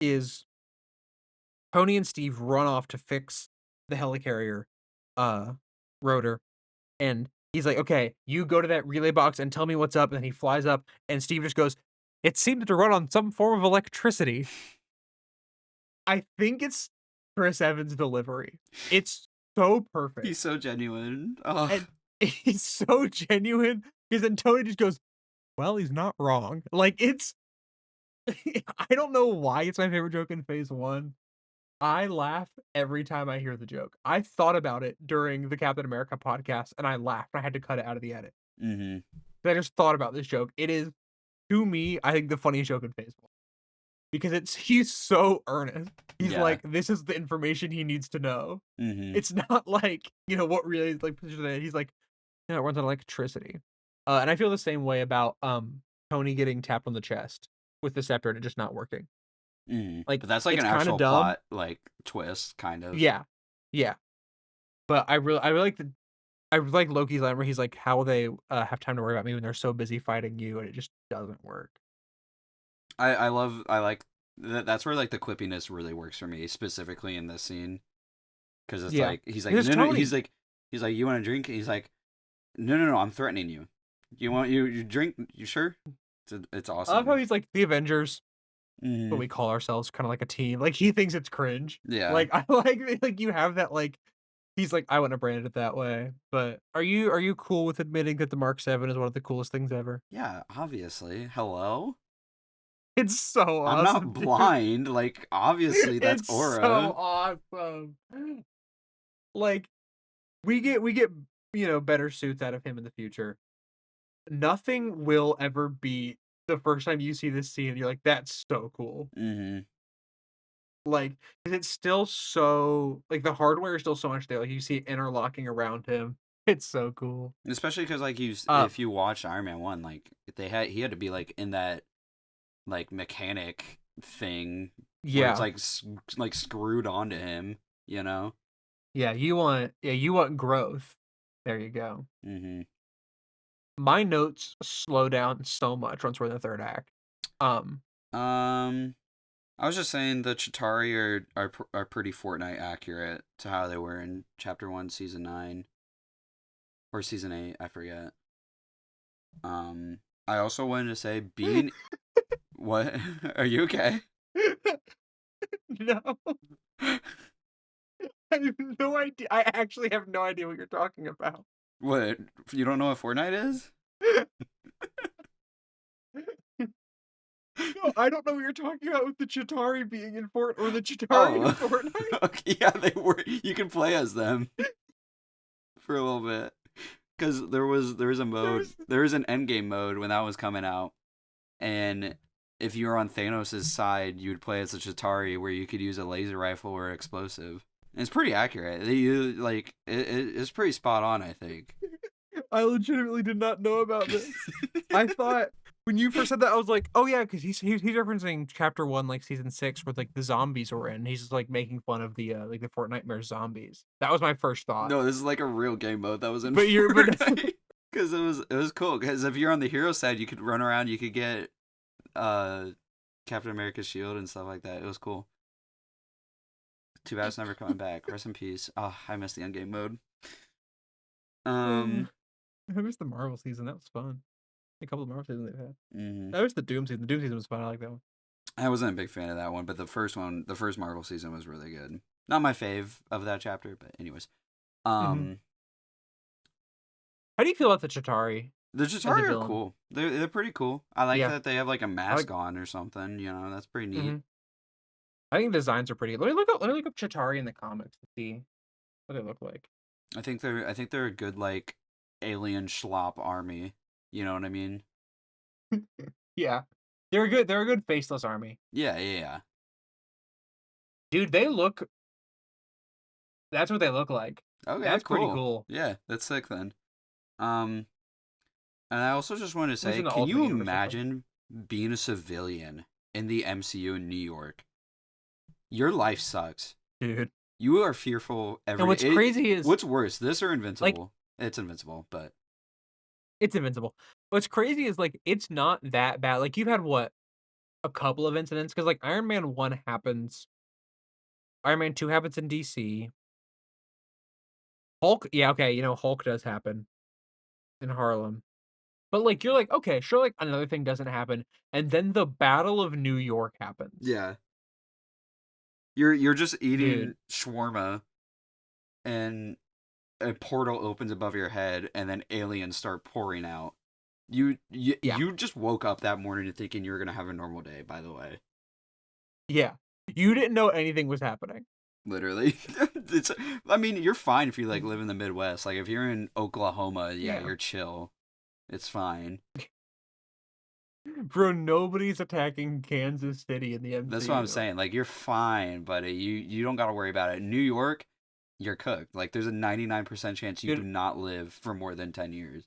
is Tony and Steve run off to fix the helicarrier uh rotor, and he's like, "Okay, you go to that relay box and tell me what's up." And then he flies up and Steve just goes, "It seemed to run on some form of electricity." I think it's Chris Evans' delivery. It's so perfect. He's so genuine. Oh, And he's so genuine because then Tony just goes, "Well, he's not wrong." Like it's I don't know why it's my favorite joke in Phase 1. I laugh every time I hear the joke. I thought about it during the Captain America podcast and I laughed. I had to cut it out of the edit. mm-hmm. I just thought about this joke. It is, to me, I think the funniest joke in Phase 1 because he's so earnest. He's Yeah. like, this is the information he needs to know. Mm-hmm. It's not like, what really is like, he's like, it runs on electricity. And I feel the same way about Tony getting tapped on the chest with the scepter and it just not working. Mm-hmm. Like, But that's like it's an kind of actual dumb. plot like twist, kind of. Yeah. Yeah. But I really like I like Loki's line where he's like, "How will they have time to worry about me when they're so busy fighting you?" And it just doesn't work. I like that's where like the quippiness really works for me, specifically in this scene, because it's Yeah, like he's like because no no Tony, he's like you want a drink? He's like no I'm threatening you. You drink? You sure? It's I love how awesome. he's like the Avengers, but Mm-hmm. we call ourselves kind of like a team. Like he thinks it's cringe. Yeah. Like I like you have that like he's like I wouldn't have branded it that way. But are you cool with admitting that the Mark 7 is one of the coolest things ever? Yeah, obviously. Hello? It's so I'm not awesome, dude. blind. Like, obviously, that's It's so Aura. awesome. Like we get better suits out of him in the future. Nothing will ever beat the first time you see this scene, you're like, "That's so cool." Mm-hmm. Like, 'cause it's still so like, the hardware is still so much there, like, you see it interlocking around him. It's so cool. Especially because, like, Uh, if you watch Iron Man 1, like, he had to be, like, in that, like, mechanic thing where it's, yeah. like, like, screwed onto him, you know? You want growth. There you go. Mm-hmm. My notes slow down so much once we're in the 3rd act. Um, Um, I was just saying the Chitauri are pretty Fortnite accurate to how they were in Chapter 1, Season 9. Or Season 8, I forget. I also wanted to say being what are you okay? no, I have no idea. I actually have no idea what you're talking about. What you don't know what Fortnite is? No, I don't know what you're talking about with the Chitauri being in or the Chitauri in Oh, Fortnite. okay, yeah, they were. You can play as them. for a little bit because there was an endgame mode when that was coming out, and if you were on Thanos' side, you would play as a Chitauri where you could use a laser rifle or explosive. And it's pretty accurate. It's pretty spot on, I think. I legitimately did not know about this. I thought when you first said that, I was like, oh yeah, because he's referencing chapter 1, like season 6, where like the zombies were in. He's just like making fun of the like the Fortnite zombies. That was my first thought. No, this is like a real game mode that was in But Fortnite. Because it was cool. Because if you're on the hero side, you could run around. You could get Captain America's shield and stuff like that. It was cool. Too bad it's never coming back. Rest in peace. Oh, I missed the endgame mode. I missed the Marvel season. That was fun. A couple of Marvel seasons they've had. Mm-hmm. I missed the Doom season. The Doom season was fun. I like that one. I wasn't a big fan of that one, but the first Marvel season was really good. Not my fave of that chapter, but anyways. How do you feel about the Chitauri? The Chitauri are cool. They're pretty cool. I like that they have like a mask on or something. You know, that's pretty neat. Mm-hmm. I think the designs are pretty good. Let me look up Chitauri in the comics to see what they look like. I think they're a good like alien schlop army. You know what I mean? Yeah. They're a good faceless army. Yeah. Dude, that's what they look like. Okay, that's cool. Pretty cool. Yeah, that's sick then. And I also just wanted to say, can you imagine being a civilian in the MCU in New York? Your life sucks. Dude. You are fearful every day. And what's crazy is... What's worse, this or Invincible? Like, it's Invincible, but... It's Invincible. What's crazy is, like, it's not that bad. Like, you've had, what? A couple of incidents? Because, like, Iron Man 1 happens... Iron Man 2 happens in DC. Hulk... Yeah, okay, you know, Hulk does happen. In Harlem. But, like, you're like, okay, sure, like, another thing doesn't happen. And then the Battle of New York happens. Yeah. You're just eating shawarma, and a portal opens above your head, and then aliens start pouring out. You just woke up that morning thinking you were gonna have a normal day. By the way. Yeah, you didn't know anything was happening. Literally, I mean, you're fine if you like live in the Midwest. Like if you're in Oklahoma, you're chill. It's fine. Bro, nobody's attacking Kansas City in the MCU. That's what I'm saying. Like, you're fine, buddy. You don't got to worry about it. New York, you're cooked. Like, there's a 99% chance you do not live for more than 10 years.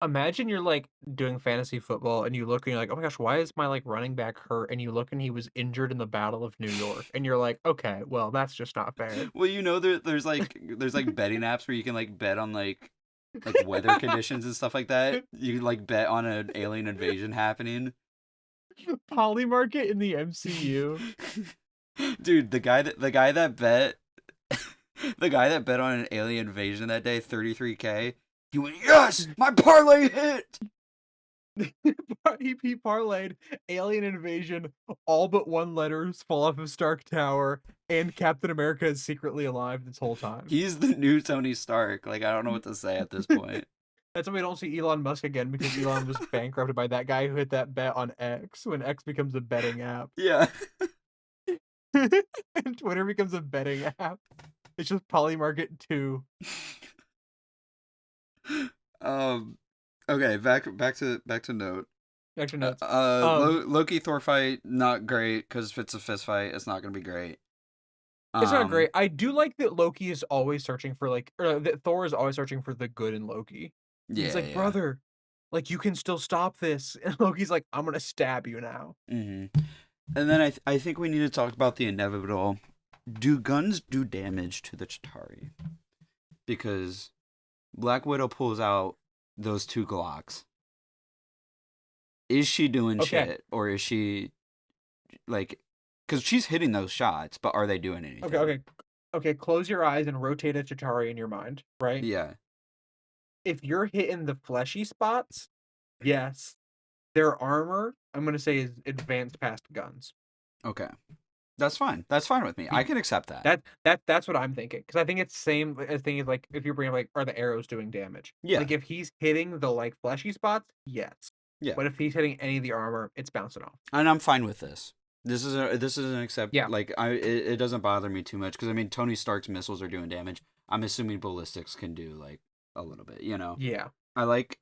Imagine you're, like, doing fantasy football, and you look, and you're like, oh my gosh, why is my, like, running back hurt? And you look, and he was injured in the Battle of New York. And you're like, okay, well, that's just not fair. Well, you know, there's betting apps where you can, like, bet on, like weather conditions and stuff like that. You like bet on an alien invasion happening. Polymarket in the MCU. Dude, the guy that bet on an alien invasion that day, 33K, he went, yes, my parlay hit. He parlayed alien invasion, all but one letters fall off of Stark Tower, and Captain America is secretly alive this whole time. He's the new Tony Stark. Like, I don't know what to say at this point. That's why we don't see Elon Musk again, because Elon was bankrupted by that guy who hit that bet on X, when X becomes a betting app. Yeah. And Twitter becomes a betting app. It's just Polymarket 2. Okay, back to note. Back to notes. Loki Thor fight, not great, because if it's a fist fight, it's not gonna be great. It's not great. I do like that Loki is always searching for, like, or that Thor is always searching for the good in Loki. Yeah, he's like, brother, like, you can still stop this. And Loki's like, I'm gonna stab you now. Mm-hmm. And then I think we need to talk about the inevitable. Do guns do damage to the Chitauri? Because Black Widow pulls out those 2 Glocks. Is she doing shit? Or is she, like... Because she's hitting those shots, but are they doing anything? Okay, close your eyes and rotate a Chitauri in your mind, right? Yeah. If you're hitting the fleshy spots, yes. Their armor, I'm going to say, is advanced past guns. Okay. That's fine. That's fine with me. I can accept that. That's what I'm thinking. Because I think it's same as thinking, like, if you're bringing, like, are the arrows doing damage? Yeah. Like, if he's hitting the, like, fleshy spots, yes. Yeah. But if he's hitting any of the armor, it's bouncing off. And I'm fine with this. This is an accept. Yeah. Like, it doesn't bother me too much. Because, I mean, Tony Stark's missiles are doing damage. I'm assuming ballistics can do like a little bit, you know. Yeah. I like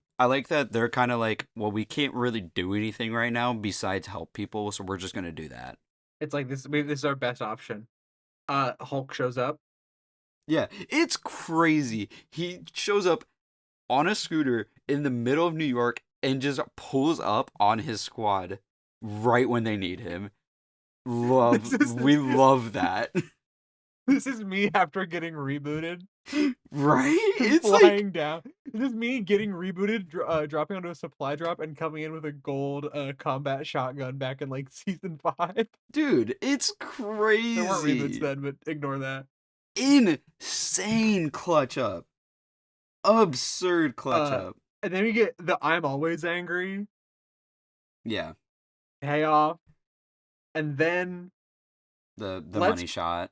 that they're kind of like, well, we can't really do anything right now besides help people, so we're just gonna do that. It's like this is our best option. Hulk shows up. Yeah, it's crazy. He shows up on a scooter in the middle of New York and just pulls up on his squad right when they need him. We love that. This is me after getting rebooted. Right? It's flying like down. This is me getting rebooted, dropping onto a supply drop, and coming in with a gold combat shotgun back in like season 5. dude, it's There weren't reboots crazy. then, but ignore that. Insane clutch up. Absurd clutch up. And then we get the I'm always angry Yeah. payoff, and then The let's money shot.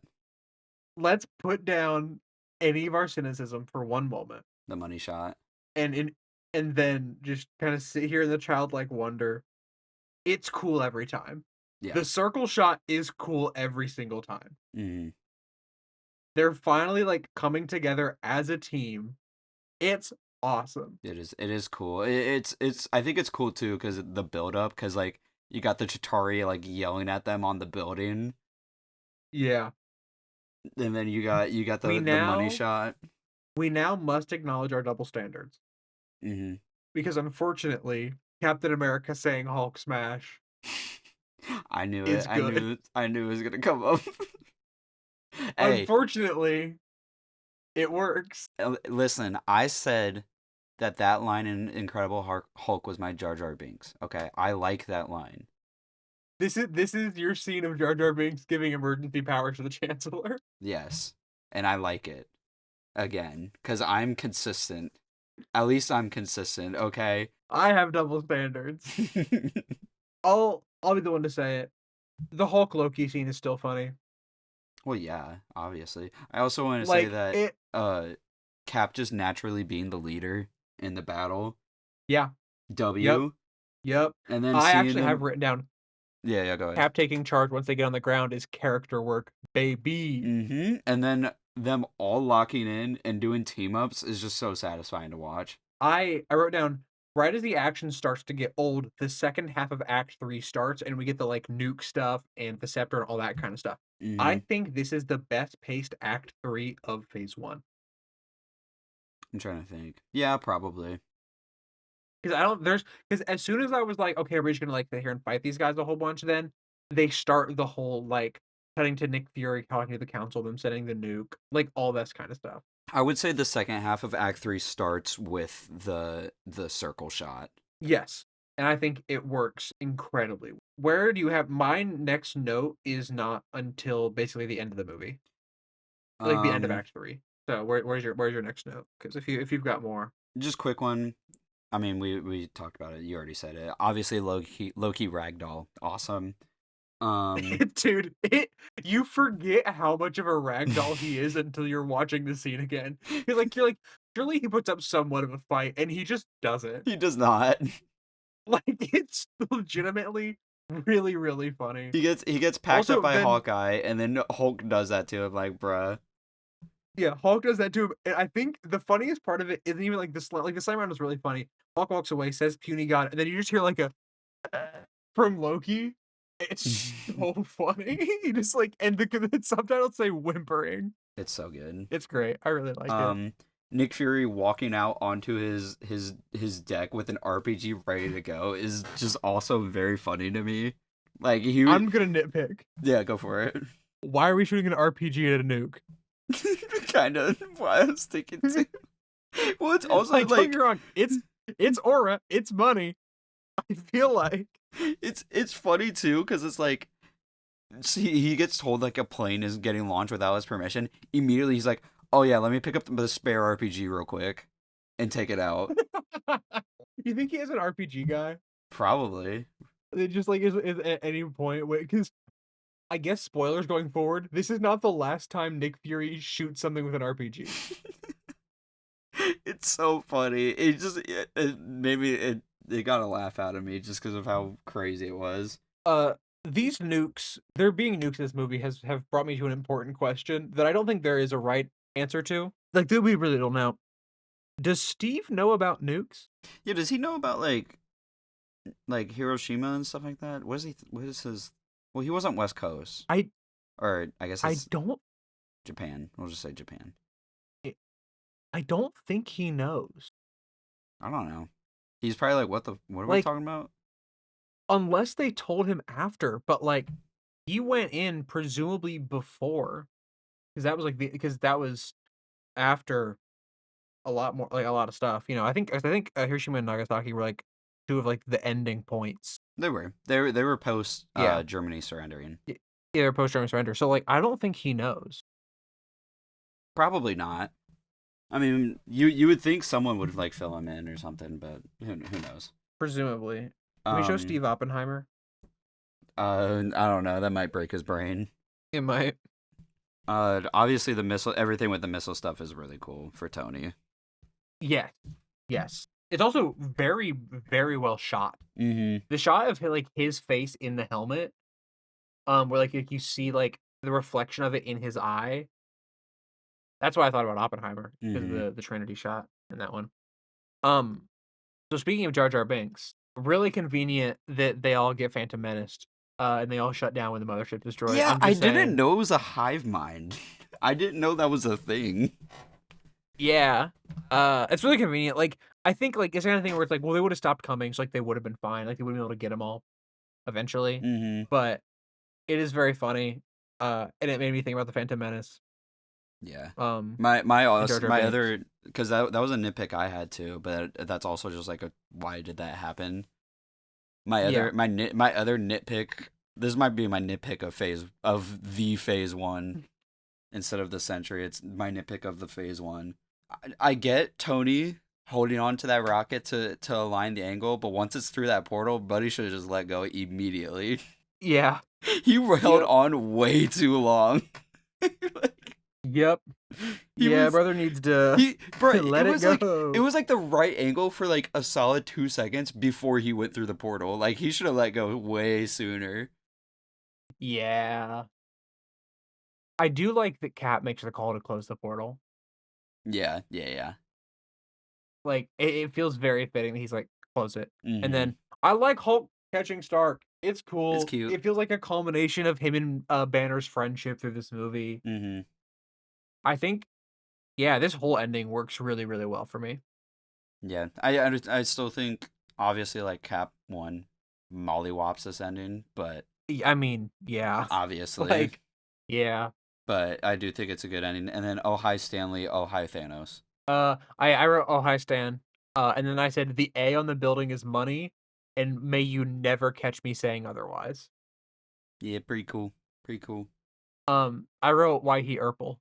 let's put down any of our cynicism for one moment, The money shot. and then just kind of sit here in the childlike wonder. It's cool every time. Yeah. The circle shot is cool every single time. Mhm. They're finally like coming together as a team. It's awesome. It is cool. It's I think it's cool too cuz the build up cuz like you got the Chitauri like yelling at them on the building, Yeah. and then you got the money shot. We now must acknowledge our double standards. Mhm. Because unfortunately, Captain America saying Hulk smash I knew is it. I good. knew I knew it was going to come up. Hey, Unfortunately, it works. listen, I said that line in Incredible Hulk was my Jar Jar Binks. Okay, I like that line. This is your scene of Jar Jar Binks giving emergency powers to the Chancellor. Yes, and I like it. Again, because I'm consistent. At least I'm consistent. Okay. I have double standards. I'll be the one to say it. The Hulk Loki scene is still funny. Well, yeah, obviously. I also want to say Like that Cap just naturally being the leader in the battle. Yeah. W. Yep. And then I seeing actually him... have written down Yeah, go ahead. Cap taking charge once they get on the ground is character work, baby. Mm-hmm. And then them all locking in and doing team ups is just so satisfying to watch. I wrote down right as the action starts to get old, the second half of Act 3 starts, and we get the like nuke stuff and the scepter and all that kind of stuff. Mm-hmm. I think this is the best paced Act 3 of Phase 1. I'm trying to think. Yeah, probably. Because as soon as I was like, okay, we're just gonna like sit here and fight these guys a whole bunch, then they start the whole like cutting to Nick Fury talking to the council, them setting the nuke, like all this kind of stuff. I would say the second half of Act 3 starts with the circle shot. Yes, and I think it works incredibly. Where do you have my next note is not until basically the end of the movie, like the end of Act 3. So where's your next note? Because if you've got more, just quick one. I mean, we talked about it. You already said it. Obviously, Loki Ragdoll, awesome. Dude, you forget how much of a ragdoll he is until you're watching the scene again. You're like, surely he puts up somewhat of a fight, and he just doesn't. He does not. Like, it's legitimately really, really funny. He gets packed up by Hawkeye, and then Hulk does that to him, like, bruh. Yeah, Hulk does that to him, and I think the funniest part of it isn't even like the slam round is really funny. Hulk walks away, says "puny god," and then you just hear like a from Loki. It's so funny. He just like, and the subtitles say whimpering. It's so good. It's great. I really like it. Nick Fury walking out onto his deck with an RPG ready to go is just also very funny to me. Like I'm gonna nitpick. Yeah, go for it. Why are we shooting an RPG at a nuke? Kind of what I was thinking too. Well, it's also like don't get me wrong. It's aura. It's money. I feel like it's funny too because it's like he gets told like a plane is getting launched without his permission. Immediately he's like, "Oh yeah, let me pick up the spare RPG real quick and take it out." You think he is an RPG guy? Probably. It just like is at any point because I guess spoilers going forward. This is not the last time Nick Fury shoots something with an RPG. It's so funny. It got a laugh out of me just because of how crazy it was. These nukes, there being nukes in this movie have brought me to an important question that I don't think there is a right answer to. like, we really don't know. Does Steve know about nukes? Yeah, does he know about like Hiroshima and stuff like that? What is he? What is his? Well, he wasn't West Coast, I or I guess I it's don't Japan. We'll just say Japan. I I don't think he knows. I don't know. He's probably like, what are we Like, talking about? unless they told him after, but, like, he went in presumably before, because that was after a lot more, like, a lot of stuff, I think, Hiroshima and Nagasaki were, like, 2 of, like, the ending points. They were post Yeah. Germany surrendering. Y Yeah, they're post-German surrender, so, like, I don't think he knows. Probably not. I mean, you would think someone would like fill him in or something, but who knows? Presumably. Can we show Um, Steve Oppenheimer? I don't know. That might break his brain. It might. Obviously the missile, everything with the missile stuff is really cool for Tony. Yeah. Yes. It's also very, very well shot. Mm-hmm. The shot of like his face in the helmet, where like you see like the reflection of it in his eye. That's why I thought about Oppenheimer, because of Mm-hmm. the Trinity shot in that one. Um, so speaking of Jar Jar Binks, really convenient that they all get Phantom Menaced, and they all shut down when the mothership's destroyed. Yeah, I'm I just didn't saying. know it was a hive mind. I didn't know that was a thing. Yeah. It's really convenient. Like, I think like it's the kind of thing where it's like, well, they would have stopped coming, so like they would have been fine. Like they would have been able to get them all eventually. Mm-hmm. But it is very funny. And it made me think about the Phantom Menace. Yeah. Um, and Jar Jar My Binks. other, because that was a nitpick I had too, but that's also just like a why did that happen? Yeah. My other nitpick. This might be my nitpick of the phase one instead of the century. It's my nitpick of the phase one. I get Tony holding on to that rocket to align the angle, but once it's through that portal, Buddy should have just let go immediately. Yeah. He held Yep. on way too long. Like, Yep. he Yeah, was brother needs to he bro. let it It go. was like the right angle for like a solid 2 seconds before he went through the portal. Like he should have let go way sooner. Yeah. I do like that Cap makes the call to close the portal. Yeah, yeah, yeah. Like it feels very fitting that he's like, close it. And Mm-hmm. then I like Hulk catching Stark. It's It's cool. cute. It feels like a culmination of him and Banner's friendship through this movie. Mm-hmm. I think, yeah, this whole ending works really, really well for me. Yeah, I still think obviously like Cap one mollywops this ending, but I mean, yeah. obviously, Like, yeah. but I do think it's a good ending. And then oh hi Stanley, oh hi Thanos. I wrote, "Oh, hi, Stan." And then I said, "The A on the building is money, and may you never catch me saying otherwise." Yeah, pretty cool, pretty cool. I wrote, "Why he Urple?"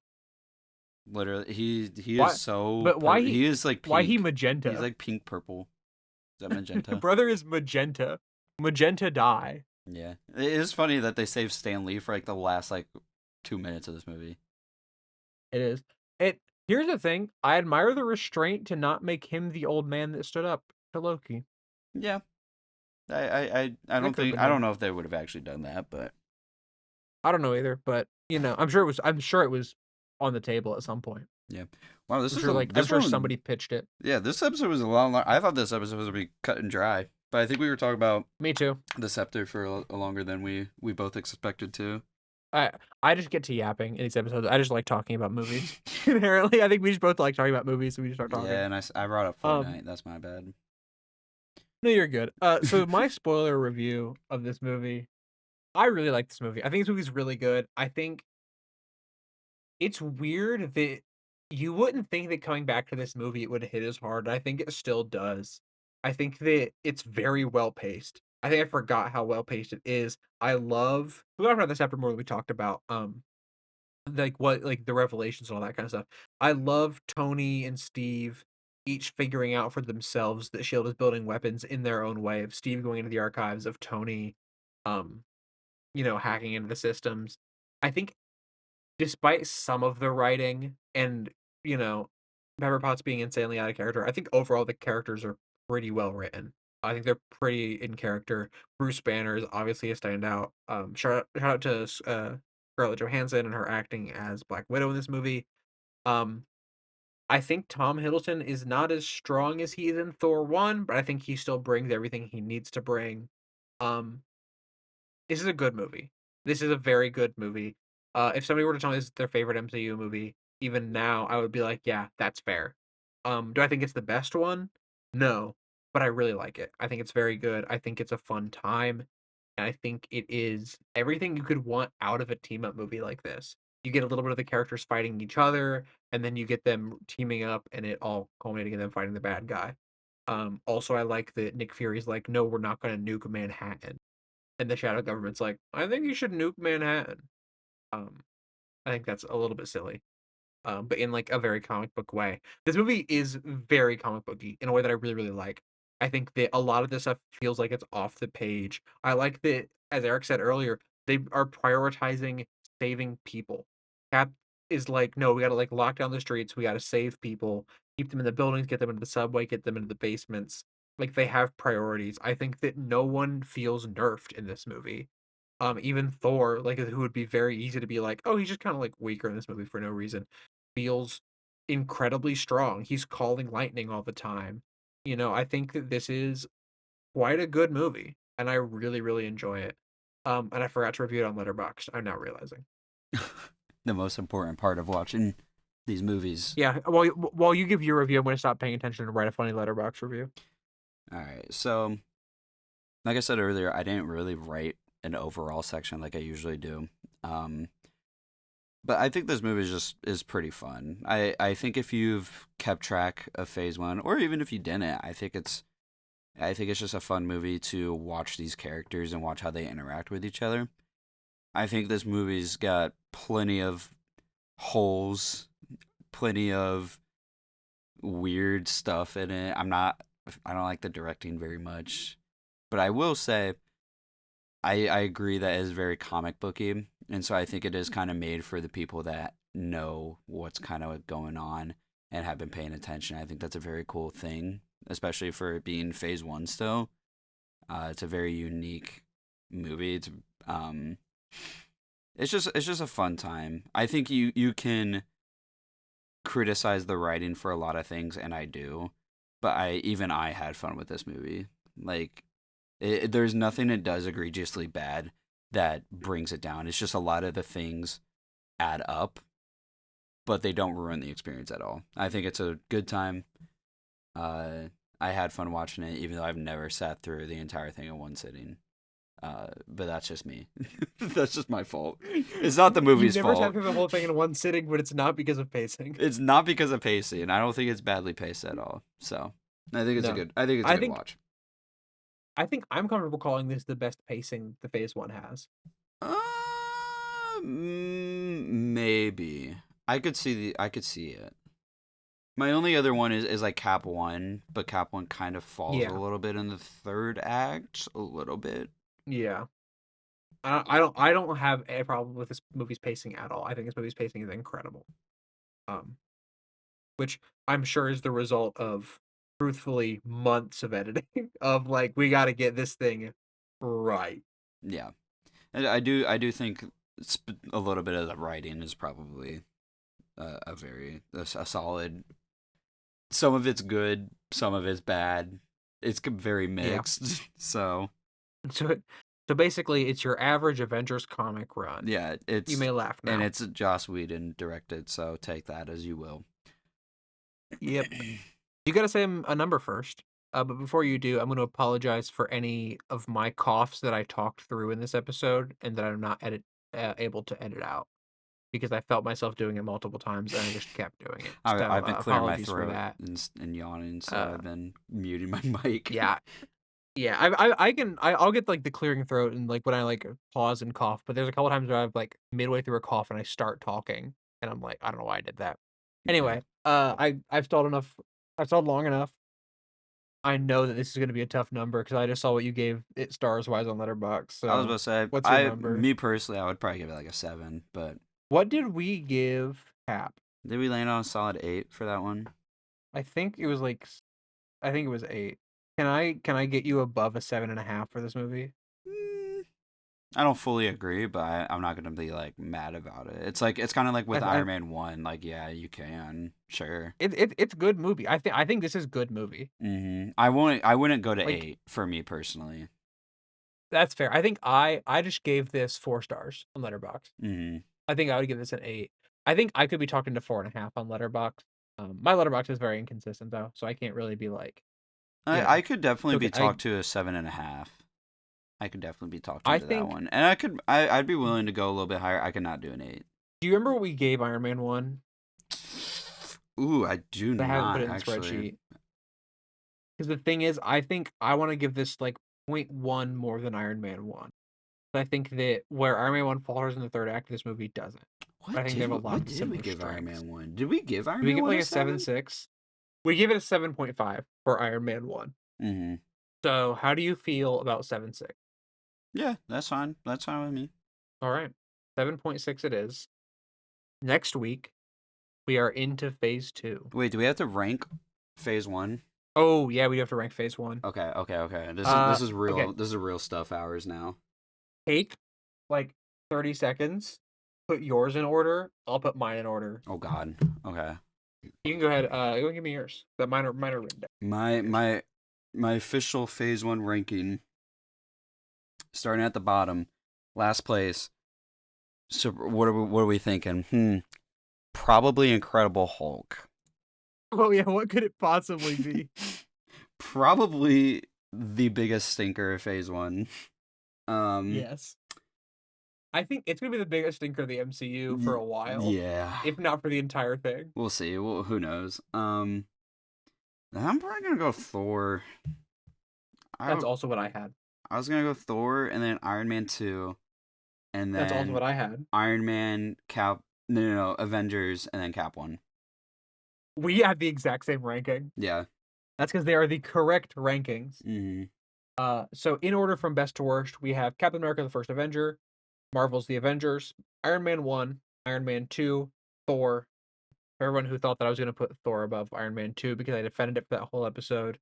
Literally, he is Why? so But why he is like why he pink. He's magenta? like pink purple. Is that magenta? Brother is magenta. Magenta die. Yeah, it is funny that they saved Stan Lee for like the last like 2 minutes of this movie. It is. It Here's the thing. I admire the restraint to not make him the old man that stood up to Loki. Yeah, I That don't could have think been I don't done. know if they would have actually done that, but I don't know either, but I'm sure it was on the table at some point. yeah. Wow, I'm this sure one. somebody pitched it. Yeah, this episode was a lot. I thought this episode was gonna be cut and dry, but I think we were talking about Me too. the scepter for a longer than we both expected to. I I just get to yapping in these episodes. I just like talking about movies. Inherently, I think we just both like talking about movies, so we just start talking. Yeah, and I brought up Um, Fortnite. That's my bad. no, you're good. So my spoiler review of this movie, I really like this movie. I think this movie's really good. I think it's weird that you wouldn't think that coming back to this movie it would hit as hard. I think it still does. I think that it's very well paced. I think I forgot how well paced it is. We talked about this after more than we talked about like what like the revelations and all that kind of stuff. I love Tony and Steve each figuring out for themselves that Shield is building weapons in their own way. Of Steve going into the archives, of Tony, um, hacking into the systems. I think despite some of the writing and you know Pepper Potts being insanely out of character, I think overall the characters are pretty well written. I think they're pretty in character. Bruce Banner is obviously a standout. Shout out to Scarlett Johansson and her acting as Black Widow in this movie. Um, I think Tom Hiddleston is not as strong as he is in Thor 1, but I think he still brings everything he needs to bring. Um, this is a good movie. This is a very good movie. If somebody were to tell me this is their favorite MCU movie, even now, I would be like, yeah, that's fair. Do I think it's the best one? No, but I really like it. I think it's very good. I think it's a fun time. And I think it is everything you could want out of a team up movie like this. You get a little bit of the characters fighting each other, and then you get them teaming up, and it all culminating in them fighting the bad guy. Also, I like that Nick Fury's like, no, we're not going to nuke Manhattan. And the shadow government's like, I think you should nuke Manhattan. Um, I think that's a little bit silly, but in like a very comic book way. This movie is very comic booky in a way that I really, really like. I think that a lot of this stuff feels like it's off the page. I like that, as Eric said earlier, they are prioritizing saving people. Cap is like, no, we got to like lock down the streets. We got to save people, keep them in the buildings, get them into the subway, get them into the basements. Like they have priorities. I think that no one feels nerfed in this movie. Even Thor, like who would be very easy to be like, oh, he's just kind of like weaker in this movie for no reason, feels incredibly strong. He's calling lightning all the time. I think that this is quite a good movie, and I really, really enjoy it. And I forgot to review it on Letterboxd. I'm now realizing. The most important part of watching these movies. Yeah, while you give your review, I'm going to stop paying attention and write a funny Letterboxd review. All right. So, like I said earlier, I didn't really write an overall section like I usually do. Um, but I think this movie is pretty fun. I think if you've kept track of Phase 1 or even if you didn't, I think it's just a fun movie to watch these characters and watch how they interact with each other. I think this movie's got plenty of holes, plenty of weird stuff in it. I don't like the directing very much, but I will say I agree that it is very comic booky, and so I think it is kind of made for the people that know what's kind of going on and have been paying attention. I think that's a very cool thing, especially for it being Phase 1 still. It's a very unique movie. Um it's just a fun time. I think you can criticize the writing for a lot of things, and I do, but I had fun with this movie. Like, there's nothing it does egregiously bad that brings it down. It's just a lot of the things add up, but they don't ruin the experience at all. I think it's a good time. I had fun watching it, even though I've never sat through the entire thing in one sitting. But that's just me. That's just my fault. It's not the movie's You've never sat fault. through the whole thing in one sitting, but it's not because of pacing. It's not because of pacing. I don't think it's badly paced at all. So I think it's a No. good. I think it's a I good think watch. I think I'm comfortable calling this the best pacing the Phase 1 has. Maybe I could see it. My only other one is like Cap 1, but Cap 1 kind of falls a Yeah. little bit in the third act, a little bit. Yeah. I don't have a problem with this movie's pacing at all. I think this movie's pacing is incredible. Um, which I'm sure is the result of truthfully months of editing of like we got to get this thing right. Yeah. And I do think a little bit of the writing is probably a solid. Some of it's good, some of it's bad. It's very Yeah. mixed. So So so basically it's your average Avengers comic run. yeah, You may laugh and now. it's Joss Whedon directed. So take that as you will. Yep. You got to say a number first. But before you do, I'm going to apologize for any of my coughs that I talked through in this episode and that I'm not able to edit out because I felt myself doing it multiple times and I just kept doing it. So I've been clearing my apologies for throat that. and yawning, so Uh, I've been muting my mic. yeah, yeah. I'll get like the clearing throat and like when I like pause and cough. But there's a couple times where I've like midway through a cough and I start talking and I'm like I don't know why I did that. Yeah. Anyway, I've stalled enough. I've stalled long enough. I know that this is gonna be a tough number because I just saw what you gave it stars wise on Letterboxd. I was So, about to say, what's your number? me personally, I would probably give it like a 7, but What did we give Cap? did we land on a solid 8 for that one? I think it was like I think it was 8. Can I get you above a 7.5 for this movie? Mm, I don't fully agree, but I'm not gonna be like mad about it. It's kind of like with I Iron Man 1. Like, yeah, you can, sure. it's good movie. I think this is good movie. I wouldn't go to Like 8 for me personally. that's fair. I think I just gave this 4 stars on Letterboxd. hmm I think I would give this an 8. I think I could be talking to 4.5 on Letterboxd. My Letterboxd is very inconsistent though, so I can't really be like, you know, I could definitely okay. be talked to a 7.5. I could definitely be talked I into that think. one, and I'd be willing to go a little bit higher. I could not do an 8. Do you remember what we gave Iron Man 1? Ooh, I do I haven't not put it in the actually. spreadsheet. Because the thing is, I think I want to give this like 0.1 more than Iron Man 1. But I think that where Iron Man 1 falters in the third act, this movie doesn't. But I think they have a lot What of did we similar give Iron strengths. Man 1? Did we give Iron Do we Man give 1 like a a 7? 7.6? We give it a 7.5 for Iron Man 1. Mm-hmm. So how do you feel about 7.6? Yeah, that's fine. That's fine with me. All right. 7.6 it is. Next week, we are into phase 2. Wait, do we have to rank phase 1? Oh, yeah, we have to rank phase 1. Okay. This Uh, is okay. real. This is real stuff hours now. Take like 30 seconds. Put yours in order. I'll put mine in order. Oh God. Okay. You can go ahead. Go and give me yours. That mine are written down. My Yours. my my official phase 1 ranking, starting at the bottom, last place. So what are we thinking? Probably Incredible Hulk. Oh yeah, what could it possibly be? Probably the biggest stinker of phase 1. Um Yes. I think it's gonna be the biggest stinker of the MCU for a while, yeah. if not for the entire thing. We'll see. Well, who knows? I'm probably gonna go Thor. I That's also what I had. I was gonna go Thor and then Iron Man 2 and That's also then what I had. Iron Man, Cap. No, Avengers and then Cap 1. We had the exact same ranking. Yeah. That's because they are the correct rankings. Mm-hmm. So in order from best to worst, we have Captain America: The First Avenger, Marvel's The Avengers, Iron Man 1, Iron Man 2, Thor. For everyone who thought that I was gonna put Thor above Iron Man 2 because I defended it for that whole episode.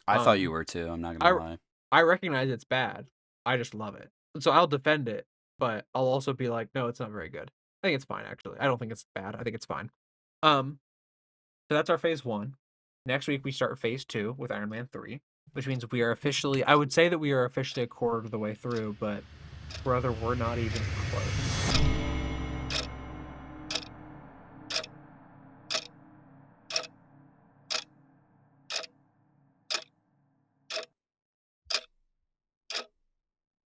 I thought you Um, were too. I'm not gonna I lie. I recognize it's bad. I just love it. So I'll defend it, but I'll also be like, no, it's not very good. I think it's fine actually. I don't think it's bad. I think it's fine. Um, so that's our phase 1. Next week we start phase 2 with Iron Man 3, which means we are officially, I would say that we are officially a quarter of the way through, but brother, we're not even close.